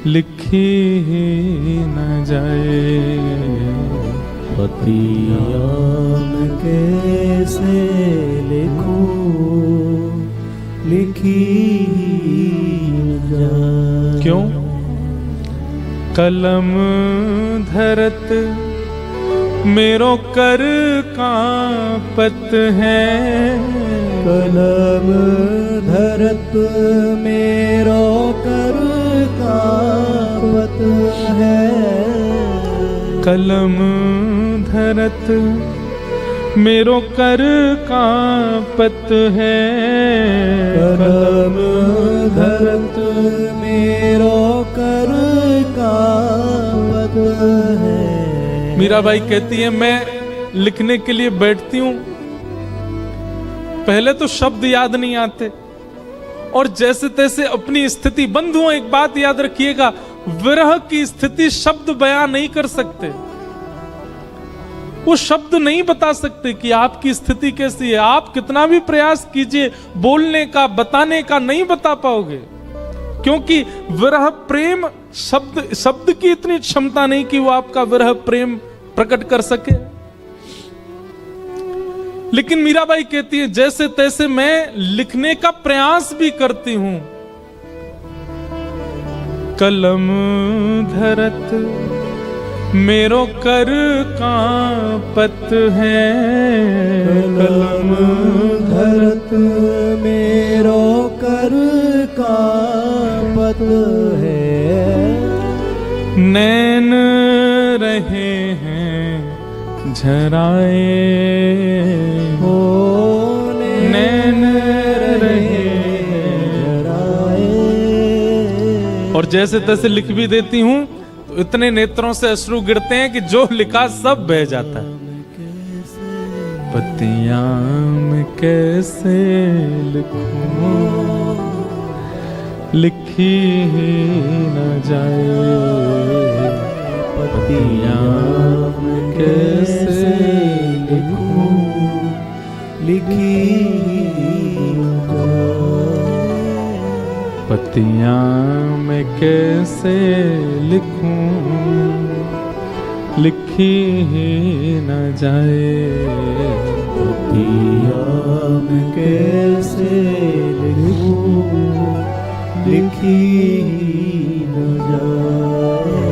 लिखी ही न जाए।
पत्तियां मैं कैसे लिखूं, लिखी न जाए।
क्यों? कलम धरत मेरो कर कांपत है।
कलम धरत मेरो कर कांपत है।
कलम धरत मेरो कर कांपत है।
कलम धरत मेरो कर कांपत है।
मीराबाई कहती है मैं लिखने के लिए बैठती हूं, पहले तो शब्द याद नहीं आते और जैसे तैसे अपनी स्थिति। बंधुओं, एक बात याद रखिएगा, विरह की स्थिति शब्द बयां नहीं कर सकते। वो शब्द नहीं बता सकते कि आपकी स्थिति कैसी है। आप कितना भी प्रयास कीजिए बोलने का, बताने का, नहीं बता पाओगे, क्योंकि विरह प्रेम शब्द की इतनी क्षमता नहीं कि वो आपका विरह प्रेम प्रकट कर सके। लेकिन मीराबाई कहती है जैसे तैसे मैं लिखने का प्रयास भी करती हूं। कलम धरत मेरो कर कांपत है,
कलम धरत मेरो कर कांपत है।
नैन रहे हैं झराए
हो,
नैन रहे
झराए।
और जैसे तैसे लिख भी देती हूं तो इतने नेत्रों से अश्रु गिरते हैं कि जो लिखा सब बह जाता है। पत्तियां मैं कैसे लिखूं, लिखी ही न जाए। पत्तियां मैं कैसे लिखूं,
लिखी न जाए।
पत्तियां मैं कैसे लिखूं, लिखी ही न जाए।
पत्तियां मैं कैसे लिखूं, लिखी न जाए।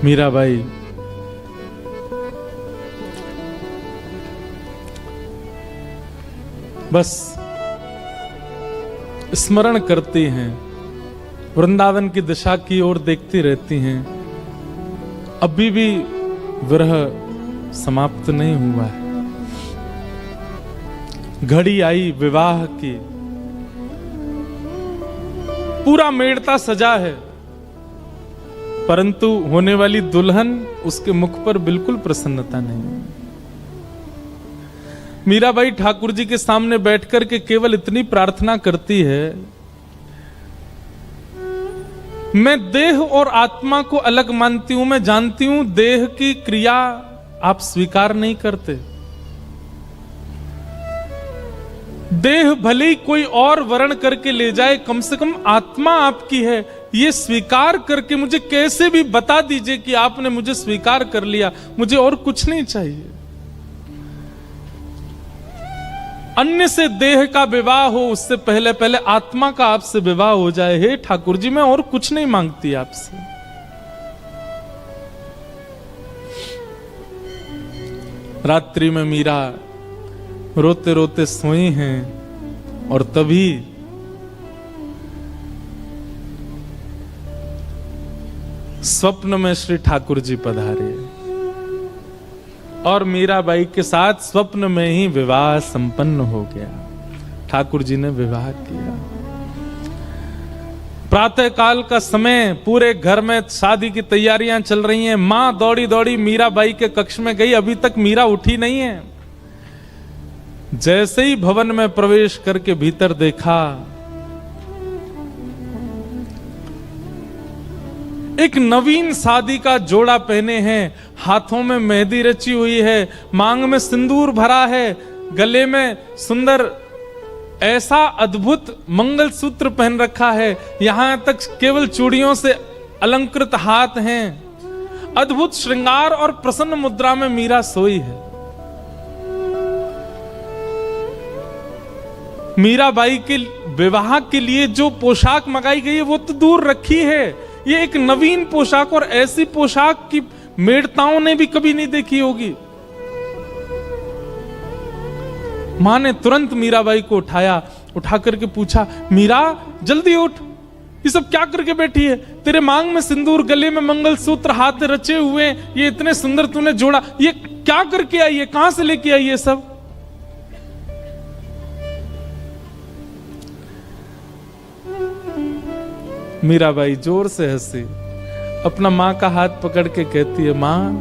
मीराबाई बस स्मरण करती हैं, वृंदावन की दिशा की ओर देखती रहती हैं। अभी भी विरह समाप्त नहीं हुआ है। घड़ी आई विवाह की, पूरा मेड़ता सजा है, परंतु होने वाली दुल्हन, उसके मुख पर बिल्कुल प्रसन्नता नहीं। मीराबाई ठाकुर जी के सामने बैठकर के केवल इतनी प्रार्थना करती है, मैं देह और आत्मा को अलग मानती हूं। मैं जानती हूं देह की क्रिया आप स्वीकार नहीं करते। देह भले ही कोई और वर्ण करके ले जाए, कम से कम आत्मा आपकी है, ये स्वीकार करके मुझे कैसे भी बता दीजिए कि आपने मुझे स्वीकार कर लिया। मुझे और कुछ नहीं चाहिए। अन्य से देह का विवाह हो, उससे पहले पहले आत्मा का आपसे विवाह हो जाए। हे ठाकुर जी, मैं और कुछ नहीं मांगती आपसे। रात्रि में मीरा रोते रोते सोई हैं और तभी स्वप्न में श्री ठाकुर जी पधारे और मीराबाई के साथ स्वप्न में ही विवाह संपन्न हो गया। ठाकुर जी ने विवाह किया। प्रातः काल का समय, पूरे घर में शादी की तैयारियां चल रही हैं। मां दौड़ी दौड़ी मीराबाई के कक्ष में गई, अभी तक मीरा उठी नहीं है। जैसे ही भवन में प्रवेश करके भीतर देखा, एक नवीन शादी का जोड़ा पहने हैं, हाथों में मेहंदी रची हुई है, मांग में सिंदूर भरा है, गले में सुंदर ऐसा अद्भुत मंगलसूत्र पहन रखा है, यहां तक केवल चूड़ियों से अलंकृत हाथ हैं। अद्भुत श्रृंगार और प्रसन्न मुद्रा में मीरा सोई है। मीराबाई के विवाह के लिए जो पोशाक मंगाई गई है वो तो दूर रखी है, ये एक नवीन पोशाक, और ऐसी पोशाक की मेड़ताओं ने भी कभी नहीं देखी होगी। मां ने तुरंत मीराबाई को उठाया, उठा करके पूछा, मीरा जल्दी उठ, ये सब क्या करके बैठी है? तेरे मांग में सिंदूर, गले में मंगलसूत्र, हाथ रचे हुए, ये इतने सुंदर तूने जोड़ा, ये क्या करके आई है? कहां से लेके आई है सब? मीराबाई जोर से हंसी, अपना माँ का हाथ पकड़ के कहती है, माँ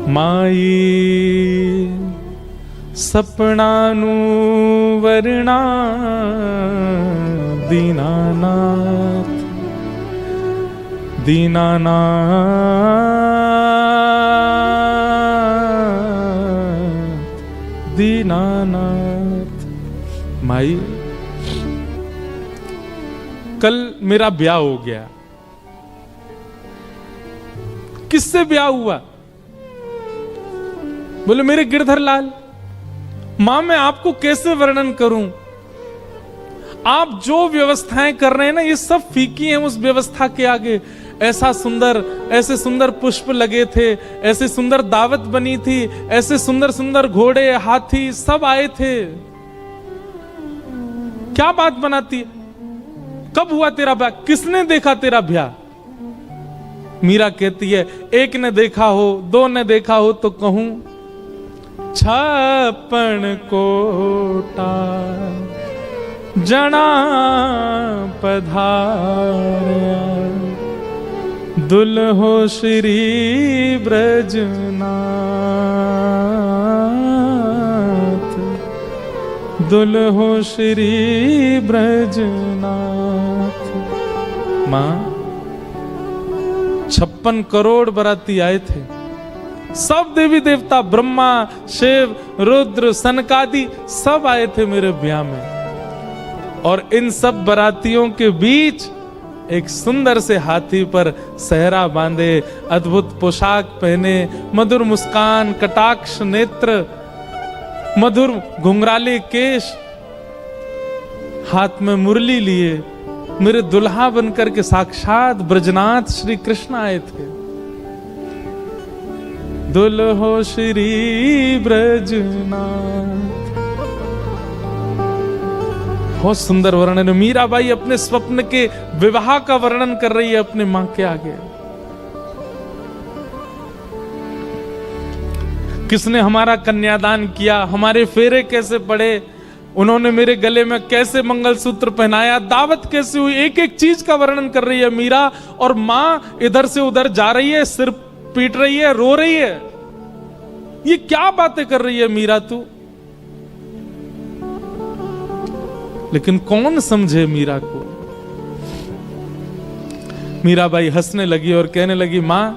माई सपनानु वरना दीनानाथ दीनानाथ दीनानाथ। माई कल मेरा ब्याह हो गया। किससे ब्याह हुआ? बोले मेरे गिरधर लाल। मां मैं आपको कैसे वर्णन करूं? आप जो व्यवस्थाएं कर रहे हैं ना, ये सब फीकी हैं उस व्यवस्था के आगे। ऐसा सुंदर, ऐसे सुंदर पुष्प लगे थे, ऐसे सुंदर दावत बनी थी, ऐसे सुंदर सुंदर घोड़े हाथी सब आए थे। क्या बात बनाती है? कब हुआ तेरा ब्याह? किसने देखा तेरा ब्याह? मीरा कहती है, एक ने देखा हो, दो ने देखा हो तो कहूं 56 कोटा जना पधारया, दुल्हो श्री ब्रजनाथ, दुल्हो श्री ब्रजनाथ। मां 56 करोड़ बराती आए थे। सब देवी देवता, ब्रह्मा, शिव, रुद्र, सनकादि सब आए थे मेरे ब्याह में। और इन सब बरातियों के बीच एक सुंदर से हाथी पर सहरा बांधे, अद्भुत पोशाक पहने, मधुर मुस्कान, कटाक्ष नेत्र, मधुर घुंघराले केश, हाथ में मुरली लिए मेरे दुल्हा बनकर के साक्षात ब्रजनाथ श्री कृष्ण आए थे। दुल्हो श्री ब्रजनाथ। बहुत सुंदर वर्णन है। मीराबाई अपने स्वप्न के विवाह का वर्णन कर रही है अपने मां के आगे। किसने हमारा कन्यादान किया, हमारे फेरे कैसे पड़े, उन्होंने मेरे गले में कैसे मंगलसूत्र पहनाया, दावत कैसे हुई, एक एक चीज का वर्णन कर रही है मीरा। और मां इधर से उधर जा रही है, सिर पीट रही है, रो रही है। ये क्या बातें कर रही है मीरा तू? लेकिन कौन समझे मीरा को? मीराबाई हंसने लगी और कहने लगी, मां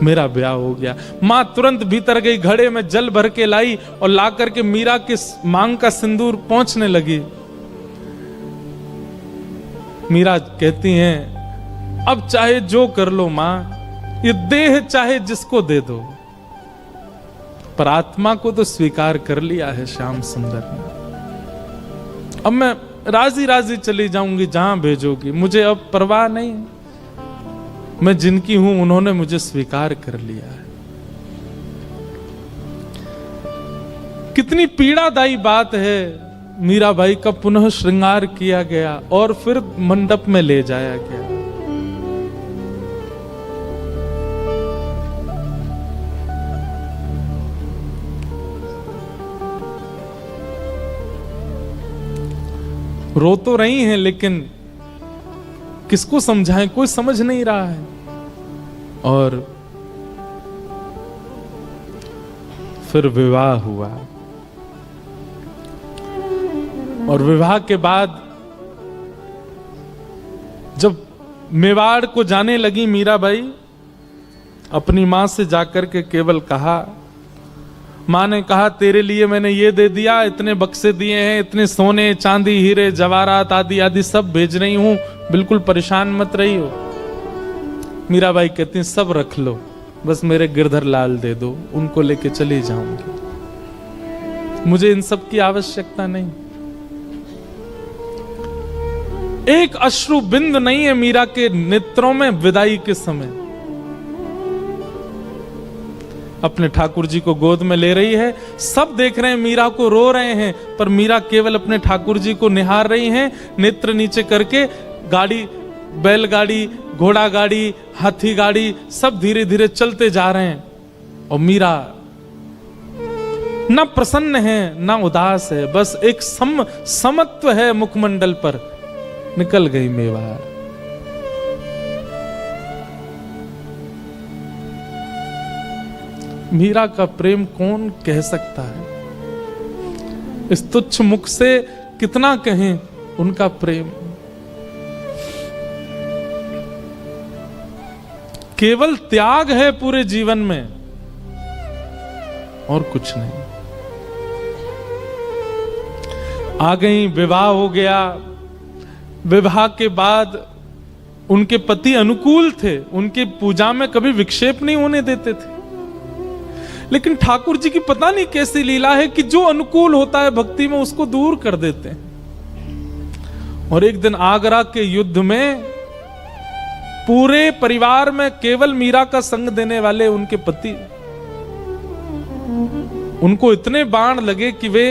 मेरा ब्याह हो गया। मां तुरंत भीतर गई, घड़े में जल भर के लाई और ला करके मीरा के मांग का सिंदूर पोंछने लगी। मीरा कहती हैं, अब चाहे जो कर लो मां, ये देह चाहे जिसको दे दो, पर आत्मा को तो स्वीकार कर लिया है श्याम सुंदर ने। अब मैं राजी राजी चली जाऊंगी जहां भेजोगी, मुझे अब परवाह नहीं। मैं जिनकी हूं उन्होंने मुझे स्वीकार कर लिया है। कितनी पीड़ादायी बात है। मीराबाई का पुनः श्रृंगार किया गया और फिर मंडप में ले जाया गया। रो तो रही हैं, लेकिन किसको समझाएं, कोई समझ नहीं रहा है। और फिर विवाह हुआ। और विवाह के बाद जब मेवाड़ को जाने लगी मीराबाई, अपनी मां से जाकर के केवल कहा, मां ने कहा तेरे लिए मैंने ये दे दिया, इतने बक्से दिए हैं, इतने सोने चांदी हीरे जवाहरात आदि आदि सब भेज रही हूं, बिल्कुल परेशान मत रही हो। मीराबाई कहती हैं, सब रख लो, बस मेरे गिरधर लाल दे दो, उनको लेके चली जाऊंगी, मुझे इन सब की आवश्यकता नहीं। एक अश्रु बिंद नहीं है मीरा के नेत्रों में विदाई के समय। अपने ठाकुर जी को गोद में ले रही है, सब देख रहे हैं मीरा को, रो रहे हैं, पर मीरा केवल अपने ठाकुर जी को निहार रही हैं, नेत्र नीचे करके। गाड़ी, बैलगाड़ी, घोड़ा गाड़ी, हाथी गाड़ी सब धीरे धीरे चलते जा रहे हैं और मीरा ना प्रसन्न है ना उदास है, बस एक समत्व है मुखमंडल पर, निकल गई मेवाड़। मीरा का प्रेम कौन कह सकता है? इस तुच्छ मुख से कितना कहें उनका प्रेम। केवल त्याग है पूरे जीवन में और कुछ नहीं। आ गई, विवाह हो गया। विवाह के बाद उनके पति अनुकूल थे, उनकी पूजा में कभी विक्षेप नहीं होने देते थे। लेकिन ठाकुर जी की पता नहीं कैसी लीला है कि जो अनुकूल होता है भक्ति में उसको दूर कर देते हैं। और एक दिन आगरा के युद्ध में पूरे परिवार में केवल मीरा का संग देने वाले उनके पति, उनको इतने बाण लगे कि वे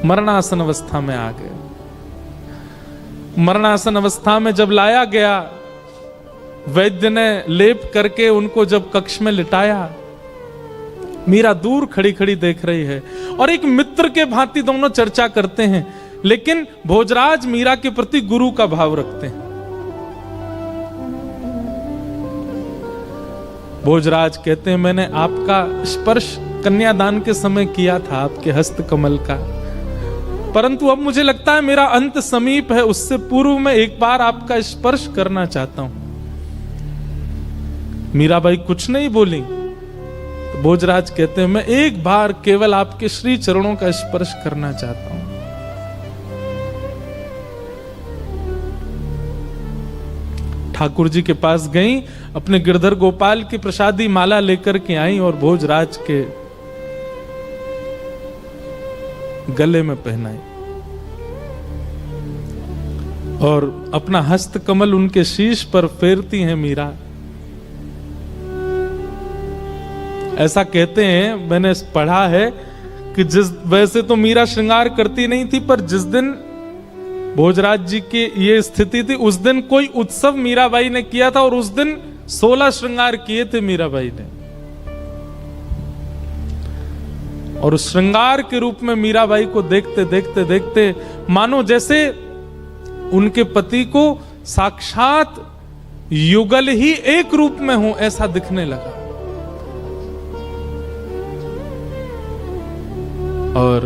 मरणासन अवस्था में आ गए। मरणासन अवस्था में जब लाया गया, वैद्य ने लेप करके उनको जब कक्ष में लिटाया, मीरा दूर खड़ी खड़ी देख रही है और एक मित्र के भांति दोनों चर्चा करते हैं। लेकिन भोजराज मीरा के प्रति गुरु का भाव रखते हैं। भोजराज कहते हैं, मैंने आपका स्पर्श कन्यादान के समय किया था, आपके हस्त कमल का, परंतु अब मुझे लगता है मेरा अंत समीप है, उससे पूर्व में एक बार आपका स्पर्श करना चाहता हूं। मीराबाई कुछ नहीं बोली। तो भोजराज कहते हैं, मैं एक बार केवल आपके श्री चरणों का स्पर्श करना चाहता हूं। ठाकुर जी के पास गई, अपने गिरधर गोपाल की प्रसादी माला लेकर के आई और भोजराज के गले में पहनाई और अपना हस्त कमल उनके शीश पर फेरती हैं मीरा। ऐसा कहते हैं, मैंने पढ़ा है कि वैसे तो मीरा श्रृंगार करती नहीं थी, पर जिस दिन भोजराज जी की ये स्थिति थी, उस दिन कोई उत्सव मीराबाई ने किया था और उस दिन 16 श्रृंगार किए थे मीराबाई ने। और उस श्रृंगार के रूप में मीराबाई को देखते देखते देखते मानो जैसे उनके पति को साक्षात युगल ही एक रूप में हो, ऐसा दिखने लगा। और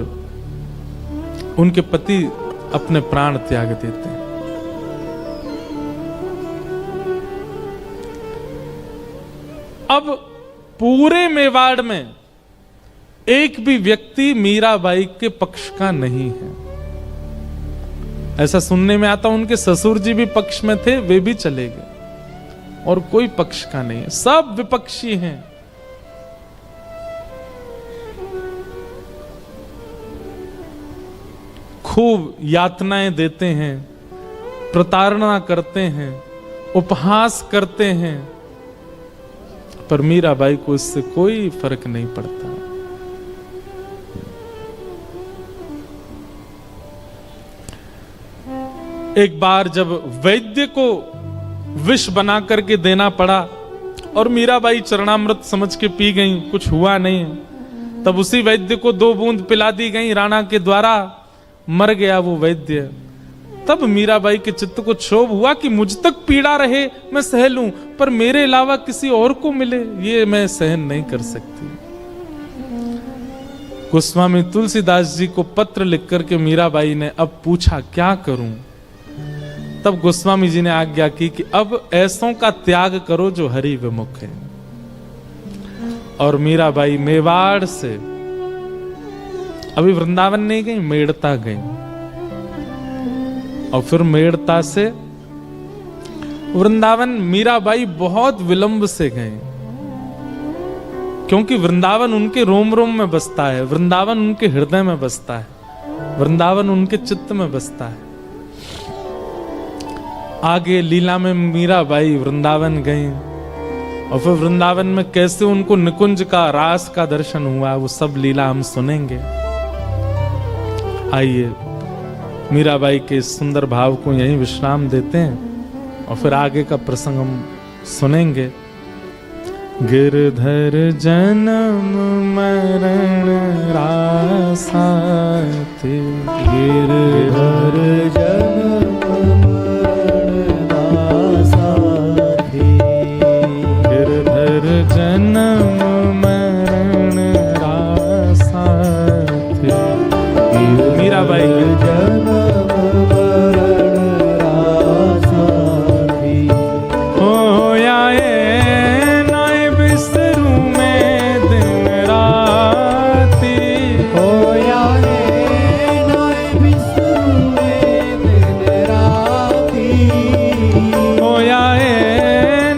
उनके पति अपने प्राण त्याग देते हैं। अब पूरे मेवाड़ में एक भी व्यक्ति मीराबाई के पक्ष का नहीं है। ऐसा सुनने में आता, उनके ससुर जी भी पक्ष में थे, वे भी चले गए और कोई पक्ष का नहीं है, सब विपक्षी हैं। खूब यातनाएं देते हैं, प्रताड़ना करते हैं, उपहास करते हैं, पर मीराबाई को इससे कोई फर्क नहीं पड़ता। एक बार जब वैद्य को विष बना करके देना पड़ा और मीराबाई चरणामृत समझ के पी गई, कुछ हुआ नहीं, तब उसी वैद्य को 2 बूंद पिला दी गई राणा के द्वारा, मर गया वो वैद्य। तब मीराबाई के चित्त को क्षोभ हुआ कि मुझ तक पीड़ा रहे मैं सह लूं, पर मेरे अलावा किसी और को मिले ये मैं सहन नहीं कर सकती। गोस्वामी तुलसीदास जी को पत्र लिख करके मीराबाई ने अब पूछा क्या करूं। तब गोस्वामी जी ने आज्ञा की कि अब ऐसों का त्याग करो जो हरि विमुख है। और मीराबाई मेवाड़ से अभी वृंदावन नहीं गई, मेड़ता गई, और फिर मेड़ता से वृंदावन मीराबाई बहुत विलंब से गए, क्योंकि वृंदावन उनके रोम रोम में बसता है, वृंदावन उनके हृदय में बसता है, वृंदावन उनके चित्त में बसता है। आगे लीला में मीराबाई वृंदावन गई और फिर वृंदावन में कैसे उनको निकुंज का, रास का दर्शन हुआ, वो सब लीला हम सुनेंगे। आइए मीराबाई के इस सुंदर भाव को यहीं विश्राम देते हैं और फिर आगे का प्रसंग हम सुनेंगे। गिरधर जन्म मरण रासाते,
गिरधर जन्म मरण रासाते,
गिरधर जन्म मरण रासाते। मीराबाई
जन्म मरण रासाते,
हो आए नाय बिस्तरू में दिन राती,
हो आए नाय बिस्तरू में दिन राती,
हो आए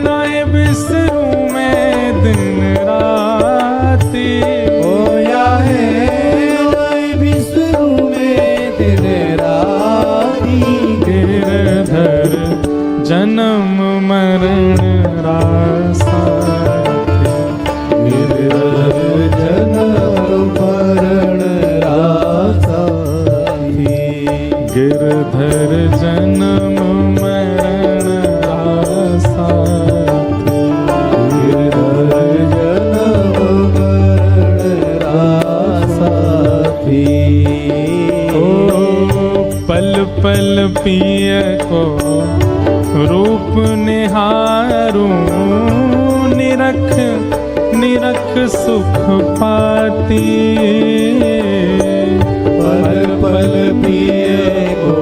नाय बिस्तरू में दिन राती,
हो आए नाय बिस्तरू में दिन राती,
गिरधर जन्म मरण रासाते,
गिरधर जन्म मरण रासाते,
गिरधर जन्म मरण रासाते,
गिरधर जन्म मरण रासाते,
ओ पल पल पिय को रूप निहारूं, निरख निरख सुख पाती,
पल पल पिए को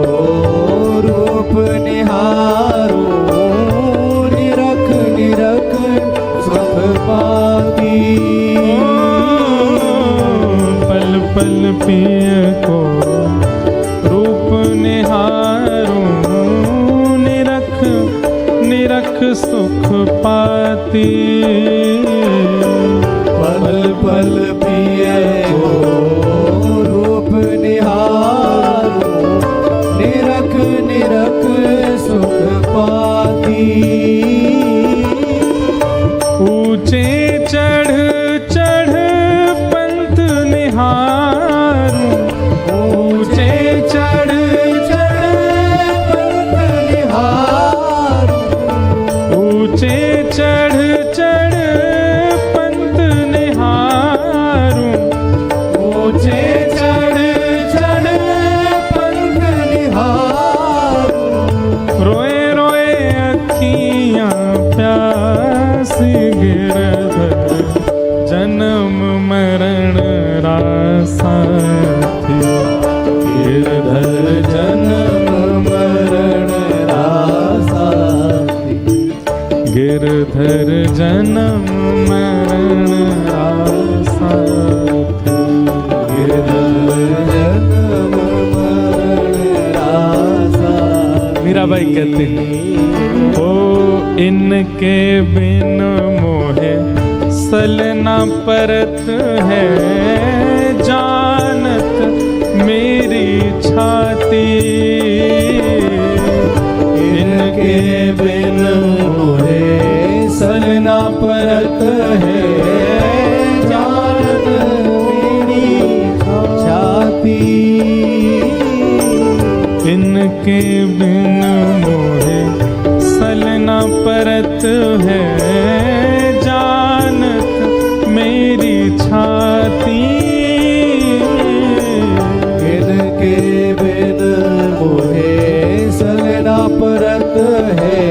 रूप निहारो, निरख निरख सुख पाती,
पल पल पिय को रूप निहारूं, निरख निरख सुख पाती,
पल पल पिए को रूप निहारो, निरख निरख सुख पाती,
ऊंचे चढ़ चढ़ पंथ निहारूं, ऊंचे चढ़
चढ़ पंथ निहारो,
ऊंचे चढ़ चढ़ पंथ निहारूं,
ऊंचे चढ़ चढ़ पंथ निहारो,
रोए रोए अखियां प्यासी, गिरधर जन्म मरण रासाते, गिरधर
जन्म मरण रासाते,
गिरधर जन्म मरण रासाते,
गिरधर जन्म मरण रासाते।
मीराबाई कहते हैं, ओ इनके बिन मोहे सलना परत है, जानत मेरी छाती,
इनके बिन मोहे सलना परत है, जानत मेरी छाती,
इनके बिन मोहे सलना परत है, जानत मेरी छाती,
इनके बिन मोहे सलना परत है,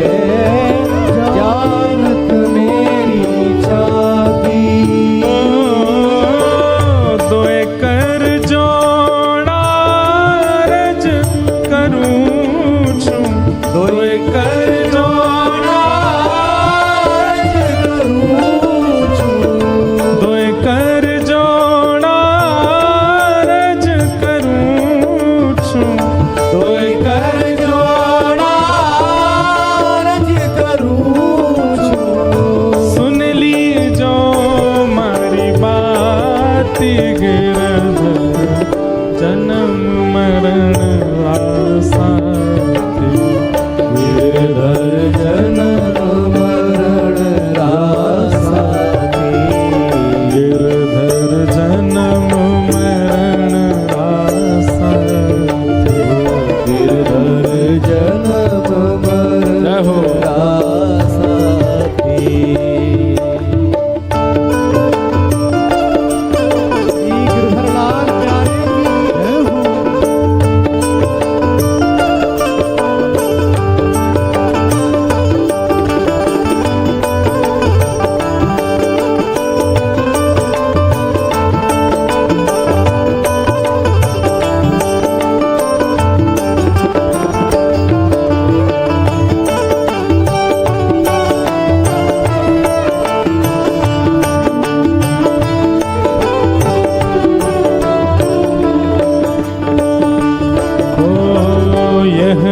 जानत मेरी छाती,
दोए कर जोड़ा रज करूं छूं, दोए कर जोड़ा
करूं छूं,
दोए कर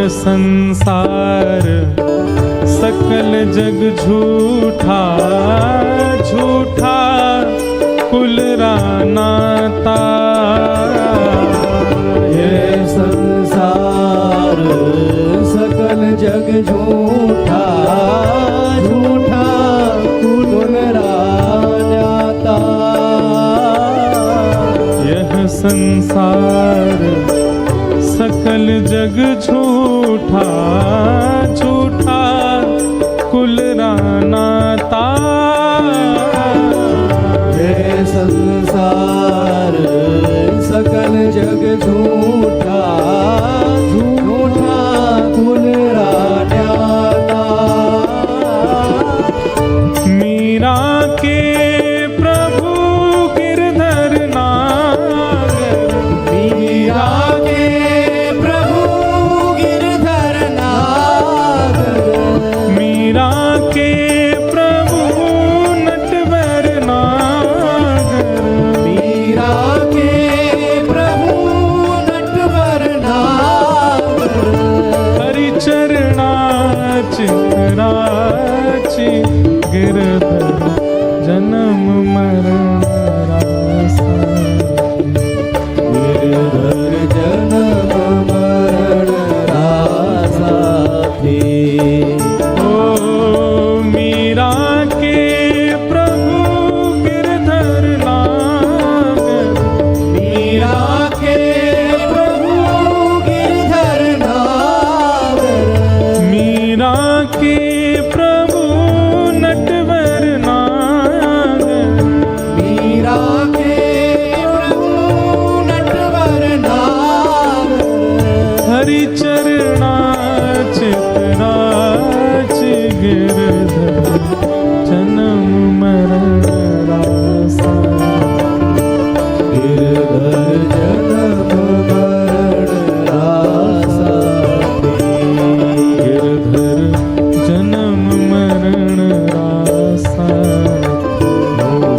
संसार सकल जग झूठा, झूठा कुल रानाता।
ये संसार सकल जग झूठा, झूठा कुल रानाता।
यह संसार सकल जग झूठा, झूठा कुल रानाता।
ये संसार सकल जग झूठा, झूठा कुल रानाता।
मीरा के प्रभु गिरधर नागर,
मीरा के प्रभु गिरधर नागर।
मीरा के प्रभु नटवर नागर।
मीरा के प्रभु नटवर नागर।
हरिचरणा चितराची गिरधर जन्म मरण रासा।
गिरधर जन्म मरण रासा थी।
ओ मीरा के प्रभु गिरधर नागर।
मीरा के प्रभु गिरधर नागर।
मीरा के प्रभु नटवर नागर।
मीरा के प्रभु नटवर नागर।
हरिचरणा चितराची गिरधर जन्म मरण रासा।
गिरधर जन्म मरण रासा थी।
गिरधर जन्म मरण रासा।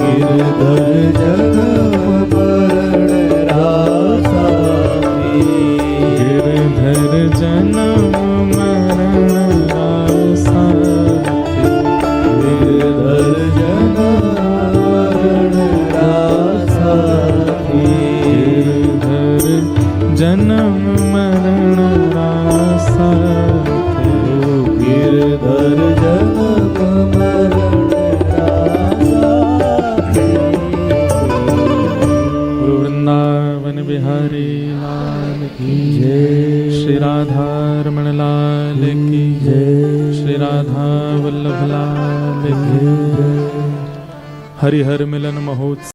गिरधर जन्म मरण रासा थी।
गिरधर जन्म मरण रासा।
गिरधर जन्म मरण रासा थी।
गिरधर जन्म मरण रासा।
गिरधर जन्म मरण रासा थी।
गुरु वृंदावन बिहारी लाल की
जय।
श्री राधा रमण लाल की
जय।
श्री राधा वल्लभ लाल की। हरिहर मिलन महोत्सव।